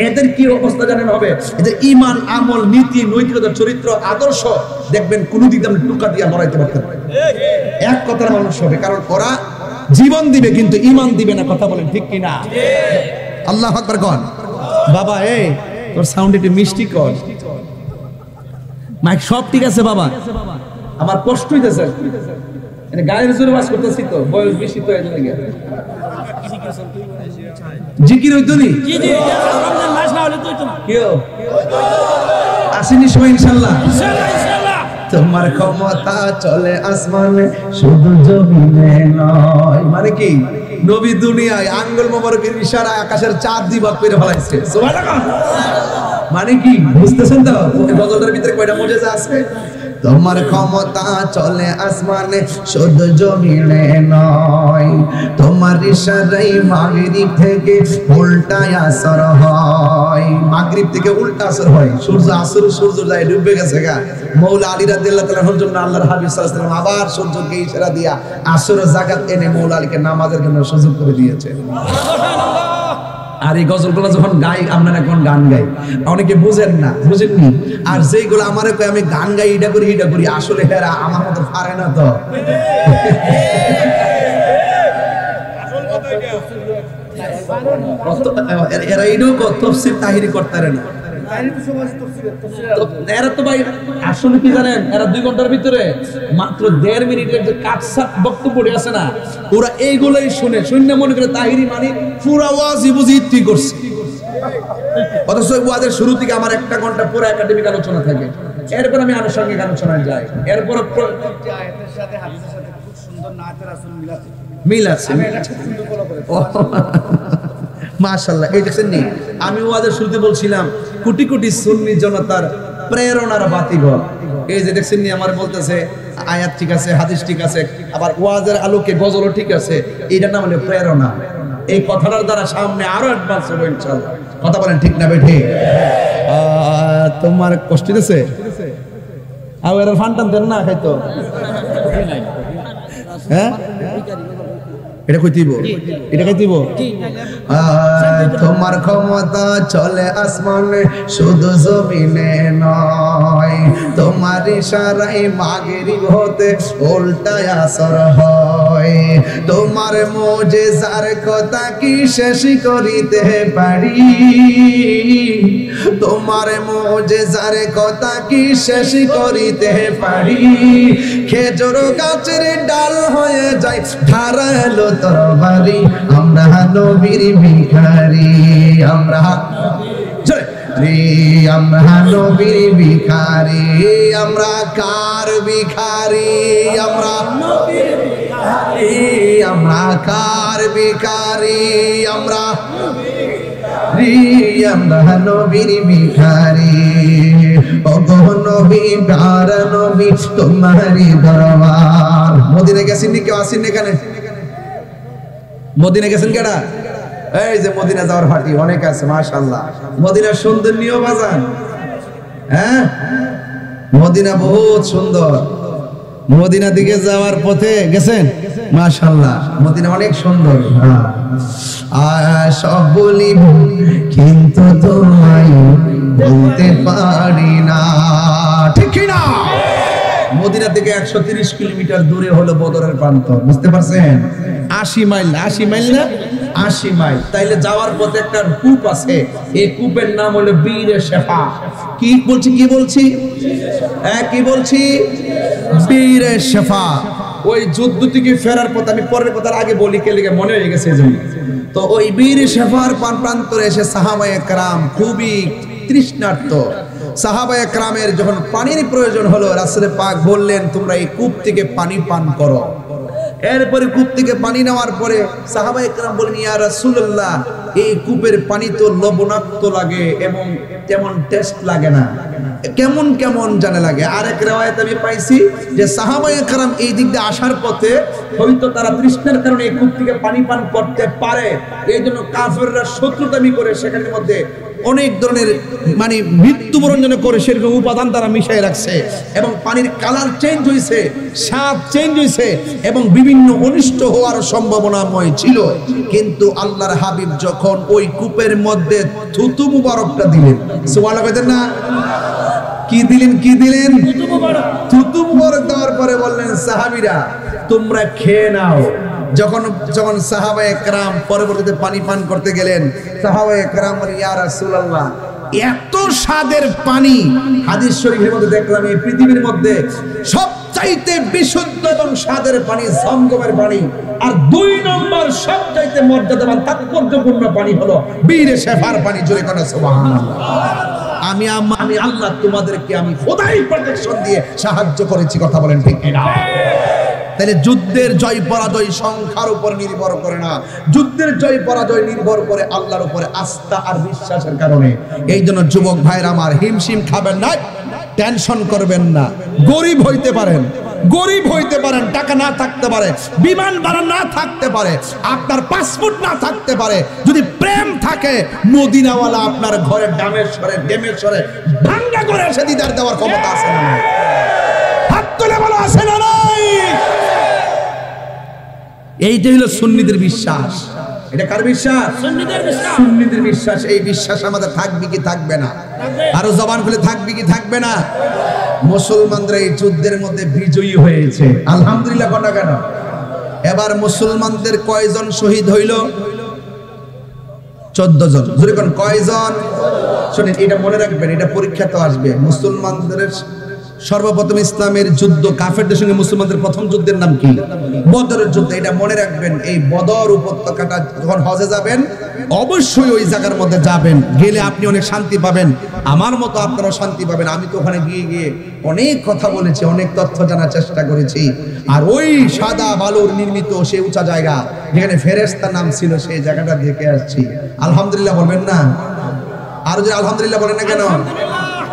এদের কি অবস্থা জানেন হবে? এদের ঈমান, আমল, নীতি, নৈতিকতা, চরিত্র, আদর্শ দেখবেন কোন দিক দিয়ে টুকা দিয়ে লড়াইতে পারতেন না। এক কথার মানুষ হবে, কারণ ওরা জীবন দিবে কিন্তু ঈমান দিবে না। কথা বলেন ঠিক কি না? আল্লাহু আকবার কোন। বাবা এই তোর সাউন্ড একটু মিষ্টি কর। মাইক সব ঠিক আছে বাবা, আমার কষ্ট হইতেছে। মানে গায়ের জোরে বাস করতেছি তো, বয়স বেশি তো এর লাগে। জিকির হইতো নি? জি জি, রমজান মাস না হলে তো হইতো না। কিও আসেনি সময় ইনশাআল্লাহ। ইনশাআল্লাহ তোমার ক্ষমতা চলে আসমানে শুধু জমিনে নয়। মানে কি? নবী দুনিয়ায় আঙ্গুল মোবারকের ইশারায় আকাশের চাঁদ দিবাক করে ফলাইছে। সুবহানাল্লাহ। মানে কি বুঝতেছেন তো? গজলের ভিতরে কয়টা মুজিজা আছে? তোমার ক্ষমতা চলে আসমানে শুধু জমিনে নয়, তোমার ইশারায় মাগরিব থেকে উল্টা আসর হয়। মাগরিব থেকে উল্টা আসর হয়। সূর্য যায় ডুবে গেছে গা। মৌলা আলী রাদিয়াল্লাহু তাআলার জন্য আল্লাহর হাবিব সাল্লাল্লাহু আলাইহি ওয়াসাল্লাম আবার সূর্যকে ইশারা দিয়া আসর যাকাত এনে মৌলা আলীকে নামাজের জন্য সুযোগ করে দিয়েছে। আর এই গজলগুলো যখন গাই, আপনারা এখন গান গাই, অনেকে বুঝেন না, বুঝেননি। আর যেগুলো আমারে কয় আমি গান গাই, এটা করি, আসলে হেরা আমার মতো পারে না তো। এরা এটাও তফসির তাহিরি করতে পারে না। এরা তো ভাই আসলে কি জানেন, এরা 2 ঘন্টার ভিতরে মাত্র 1.5 মিনিটের যে কাটসাট বক্তব্য আছে না, ওরা এইগুলোই শুনে মনে করে তাহিরি মানে পুরো ওয়াজি বুঝি তুই করছে। অথচ ওয়াজের শুরু থেকে আমার 1 ঘন্টা পুরো একাডেমিক আলোচনা থাকে, এরপর আমি আনুষঙ্গিক আলোচনায় যাই, এরপর আয়াতের সাথে হাদিসের সাথে খুব সুন্দর নাতে রাসূল মিল আছে। আমি এটা খুব সুন্দর ফলো করেছি মাশাআল্লাহ। এই দেখছেন নি, আমি ওয়াজের শুরুতে বলছিলাম কোটি কোটি সুন্নি জনতার প্রেরণার বাতিঘর। এই যে দেখছেন নি, আমার বলতেছে আয়াত ঠিক আছে, হাদিস ঠিক আছে, আবার ওয়াজের আলোকে গজলও ঠিক আছে। এটার নাম হলো প্রেরণা। এই কথাটার দ্বারা সামনে আরো অ্যাডভান্স হবে ইনশাআল্লাহ। কথা বলেন ঠিক না বেঠি? তোমার কষ্ট দিতেছে আর এর ফান্টান দেন না খাইতো। হ্যাঁ এটা কই দিব, এটা কই দিব। তোমার ক্ষমতা চলে আসমানে শুধু জমিনে নয়, তোমার ইশারায় মাগরিব হতে উল্টা আসর হয়। তোমার মুজিজার কথা কি শেষ করিতে পারি, তোমার মুজিজার কথা কি শেষ করিতে পারি। খেজুর গাছের ডাল হয়ে যায় ধারালো তরবারি, আমরা নবীর ভিখারি, আমরা নবীর ভিখারি, আমরা কার ভিখারি, আমরা কার ভিখারি, আমরা নবীর ভিখারি। ওগো নবী প্যারা নবী তোমারি দরবার। মদিনা গেছেন নি? কেউ আসেন এখানে? মদিনা গেছেন কেডা? এই যে মদিনা যাওয়ার ফাটি অনেক আছে মাশাআল্লাহ। মদিনার সৌন্দর্য বাজান, হ্যাঁ মদিনা বহুত সুন্দর। মদিনা দিকে যাওয়ার পথে গেছেন? মাশাআল্লাহ মদিনা অনেক সুন্দর। সব বলি কিন্তু তোমায় বলতে পারি না, ঠিক না? মদিনা থেকে 130 কিলোমিটার দূরে হলো বদরের প্রান্ত, বুঝতে পারছেন? 80 মাইল না 80 মাইল। তাইলে যাওয়ার পথে একটা কূপ আছে, এই কূপের নাম হলো বীরে শেফা। কি বলছি হ্যাঁ কি বলছি? বীরে শেফা। ওই যুদ্ধ থেকে ফেরার পথে, আমি পরের কথার আগে বলি কে লিগে মনে হয়ে গেছে এজন্য। তো ওই বীরে শেফার প্রান্তরে এসে সাহাবায়ে কেরাম খুবই তৃষ্ণার্ত। সাহাবায়ে কেরামের যখন পানির প্রয়োজন হলো, রাসূল পাক বললেন তোমরা এই কূপ থেকে পানি পান করো। এরপরে কূপ থেকে পানি নেওয়ার পরে সাহাবায়ে কেরাম বলেন ইয়া রাসূলুল্লাহ, এই কূপের পানি তো লবণাক্ত লাগে এবং তেমন টেস্ট লাগে না, কেমন কেমন জানে লাগে। আরেক riwayat আমি পাইছি যে সাহাবায়ে কেরাম এই দিক দিয়ে আসার পথে হয়তো তারা তৃষ্ণার কারণে এই কূপ থেকে পানি পান করতে পারে, এই জন্য কাফেররা শত্রুতামি করে সেখানের মধ্যে অনেক ধরনের মানে মৃত্যুবরণ যেন করে সেরকম উপাদান তারা মিশিয়ে রাখছে এবং পানির কালার চেঞ্জ হয়েছে, স্বাদ চেঞ্জ হয়েছে এবং বিভিন্ন অনিষ্ট হওয়ার সম্ভাবনাময় ছিল। কিন্তু আল্লাহর হাবিব যখন ওই কূপের মধ্যে থুতু মুবারকটা দিলেন, সুবহানাল্লাহ কইতেন না? কি দিলেন? কি দিলেন? থুতু মুবারক দেওয়ার পরে বললেন, সাহাবীরা তোমরা খেয়ে নাও। যখন সাহাবায়ে কেরাম পরবর্তীতে পানি পান করতে গেলেন, সাহাবায়ে কেরাম বলেন, ইয়া রাসূলুল্লাহ, এত স্বাদের পানি হাদিস শরীফের মধ্যে দেখলাম এই পৃথিবীর মধ্যে সবচাইতে বিশুদ্ধ এবং স্বাদের পানি জমজমের পানি, আর 2 নম্বর সবচাইতে মর্যাদাবান তাৎপর্যপূর্ণ পানি হলো বীরে শেফার পানি। জোরে কোন সুবহানাল্লাহ। আমি আল্লাহ তোমাদেরকে আমি খোদাই প্রোটেকশন দিয়ে সাহায্য করেছি, কথা বলেন ঠিক কিনা? তাহলে যুদ্ধের জয় পরাজয় সংখ্যার উপর নির্ভর করে না, যুদ্ধের জয় পরাজয় নির্ভর করে আল্লাহর উপরে আস্থা আর বিশ্বাসের কারণে। এই জন্য যুবক ভাইরা আমার, হিমশিম খাবেন না, টেনশন করবেন না। গরিব হইতে পারেন, টাকা না থাকতে পারে, বিমান ভাড়া না থাকতে পারে, আপনার পাসপোর্ট না থাকতে পারে, যদি প্রেম থাকে মদিনাওয়ালা আপনার ঘরে ডেমেশ্বরে ভাঙ্গা করে এসে দিদার দেওয়ার ক্ষমতা আছে না? হাত তুলে বলো, আছে না? নাই। এইটাই হলো সুন্নিদের বিশ্বাস। এটা কার বিশ্বাস? সুন্নিদের বিশ্বাস। এই বিশ্বাস আমাদের থাকবে কি থাকবে না? আরো জবান খুলে থাকবে কি থাকবে না? মুসলমানরা এই যুদ্ধের মধ্যে বিজয়ী হয়েছে, আলহামদুলিল্লাহ। কোনটা কেন? এবার মুসলমানদের কয়জন শহীদ হইল? 14 জন। জোরে কোন কয়জন? শুনেন, এটা মনে রাখবেন, এটা পরীক্ষা তো আসবে। মুসলমানদের সর্বপ্রথম ইসলামের যুদ্ধ, কাফেরদের সঙ্গে মুসলমানদের প্রথম যুদ্ধের নাম কি? বদরের যুদ্ধ। এটা মনে রাখবেন। এই বদর উপত্যকাটা যখন হজে যাবেন, অবশ্যই ওই জায়গার মধ্যে যাবেন। গেলে আপনি অনেক শান্তি পাবেন, আমার মতো আপনারাও শান্তি পাবেন। আমি তো ওখানে গিয়ে অনেক কথা বলেছি, অনেক তথ্য জানার চেষ্টা করেছি। আর ওই সাদা বালুর নির্মিত সেই উঁচা জায়গা যেখানে ফেরেশতা নাম ছিল, সেই জায়গাটা দেখে আসছি। আলহামদুলিল্লাহ বলবেন না? আর যদি আলহামদুলিল্লাহ বলেন না কেন?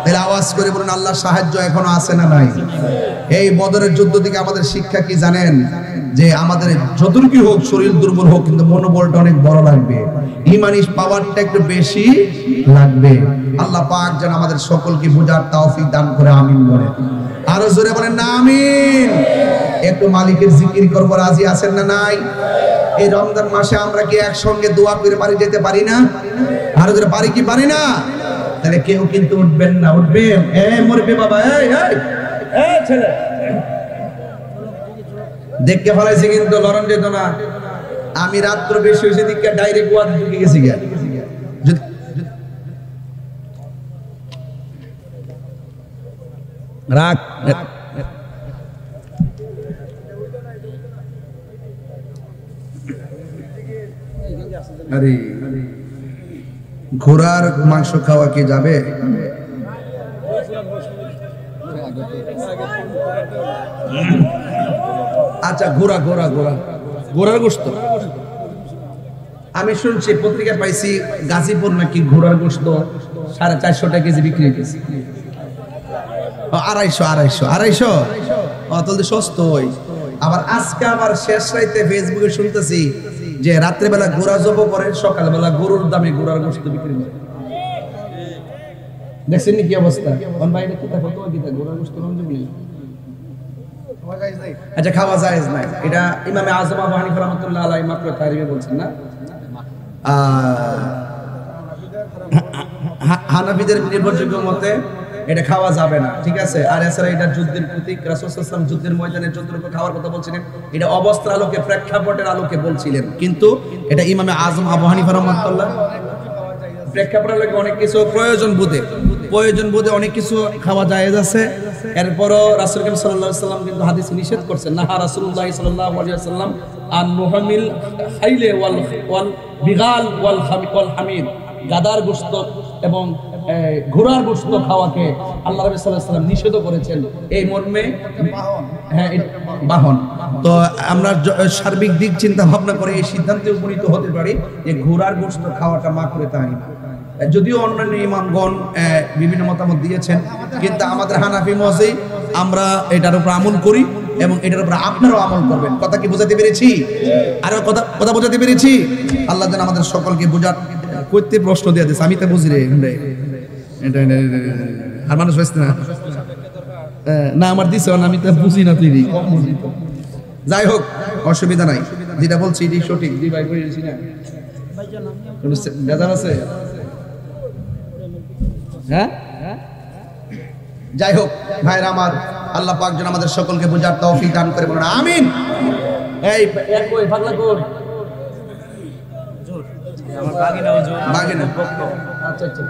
তাহলে আওয়াজ করে বলুন, আল্লাহর সাহায্য এখনো আছে না নাই? এই বদরের যুদ্ধ থেকে আমাদের শিক্ষা কি জানেন? যে আমাদের যতটুকু হোক, শরীর দুর্বল হোক, কিন্তু মনোবলটা অনেক বড় লাগবে, ইমানি পাওয়ারটা একটু বেশি লাগবে। আল্লাহ পাক যেন আমাদের সকলকে বোঝার তৌফিক দান করে, আমিন বলেন। আরো জোরে বলেন না আমিন। একটু মালিকের জিকির করবো, রাজি আছেন না নাই? এই রমজান মাসে আমরা কি একসঙ্গে দোয়া করে বাড়ি যেতে পারি না? আরো জোরে পারি কি পারি না? তাহলে কেউ কিন্তু উঠবেন না, উঠবেন। মরবে বাবা, ছেলে দেখতে ফেলাইছে কিন্তু লরণ যেত না। আমি রাত্র বেশি হয়েছে দিকে ডাইরেক্ট ওয়াজ ঢুকে গেছি গিয়া। রাখ আরে ঘোড়ার মাংস খাওয়া কি যাবে? আচ্ছা, ঘোড়ার গোশত আমি শুনছি, পত্রিকা পাইছি, গাজীপুর নাকি ঘোড়ার গোশত 450 টাকা কেজি বিক্রি হইতেছে। 250 তাহলে সস্তা হয়। আবার আজকে আবার শেষ রাইতে ফেসবুকে শুনতেছি যে রাত্রেবেলা ঘোড়া জব করে, সকালবেলা গরুর দামে ঘোড়ার গোশত বিক্রি করে। দেখছেন কি অবস্থা? আচ্ছা, খাওয়া জায়েজ নাই, এটা ইমামে আযম আবু হানিফা রাহমাতুল্লাহ আলাইহি মাত্র তারিখে বলছেন না? হানাফিদের নির্ভরযোগ্য মতে এটা খাওয়া যাবে না, ঠিক আছে। আর এছাড়া এটা যুদ্ধের প্রতীক, রাসূল সাল্লাল্লাহু আলাইহি ওয়াসাল্লাম যুদ্ধের ময়দানে যতটুকু খাওয়ার কথা বলছিলেন, এটা অবস্থার আলোকে, প্রেক্ষাপটের আলোকে বলছিলেন। কিন্তু এটা ইমামে আযম আবু হানিফা রাহমাতুল্লাহ প্রেক্ষাপটের আলোকে অনেক কিছু প্রয়োজন বোধে অনেক কিছু খাওয়া জায়েজ আছে। এরপরও রাসূল করিম সাল্লাল্লাহু আলাইহি ওয়াসাল্লাম কিন্তু হাদিসে নিষেধ করছেন, নাহা রাসূলুল্লাহ সাল্লাল্লাহু আলাইহি ওয়াসাল্লাম আন নুহামিল খাইলে ওয়াল বিগাল ওয়াল হামির, গাদার গোশত এবং ঘোড়ার গোশত খাওয়াকে আল্লাহ রাসূল সাল্লাল্লাহু আলাইহি ওয়াসাল্লাম নিষেধ করেছেন। এই মর্মে বাহন। তো আমরা সার্বিক দিক চিন্তা ভাবনা করে এই সিদ্ধান্তে উপনীত হতে পারি যে ঘোড়ার গোশত খাওয়াটা মাকরুহ তাহরিম। যদিও অন্যান্য ইমামগণ বিভিন্ন মতামত দিয়েছেন, কিন্তু আমাদের হানাফি মতে আমরা এটার উপর আমল করি এবং এটার উপর আপনারাও আমল করবেন। কথা কি বোঝাতে পেরেছি? আর কথা বোঝাতে পেরেছি? আল্লাহ যেন আমাদের সকলকে বোঝার করতে প্রশ্ন দিয়ে দিস আমি তো বুঝি রে এটা আর মানুষ বুঝতে না না আমার দিছে না আমি তো বুঝি না তুই কম বুঝি তো যাই হোক অসুবিধা নাই যেটা বলছি এটাই সঠিক দি ভাই কইছি না কোনো বেজার আছে হ্যাঁ যাই হোক ভাইরা আমার আল্লাহ পাক যেন আমাদের সকলকে বুঝার তৌফিক দান করে বলুন আমিন এই এক কই পাগলা কোন জোর আমার বাগিনা আচ্ছা আচ্ছা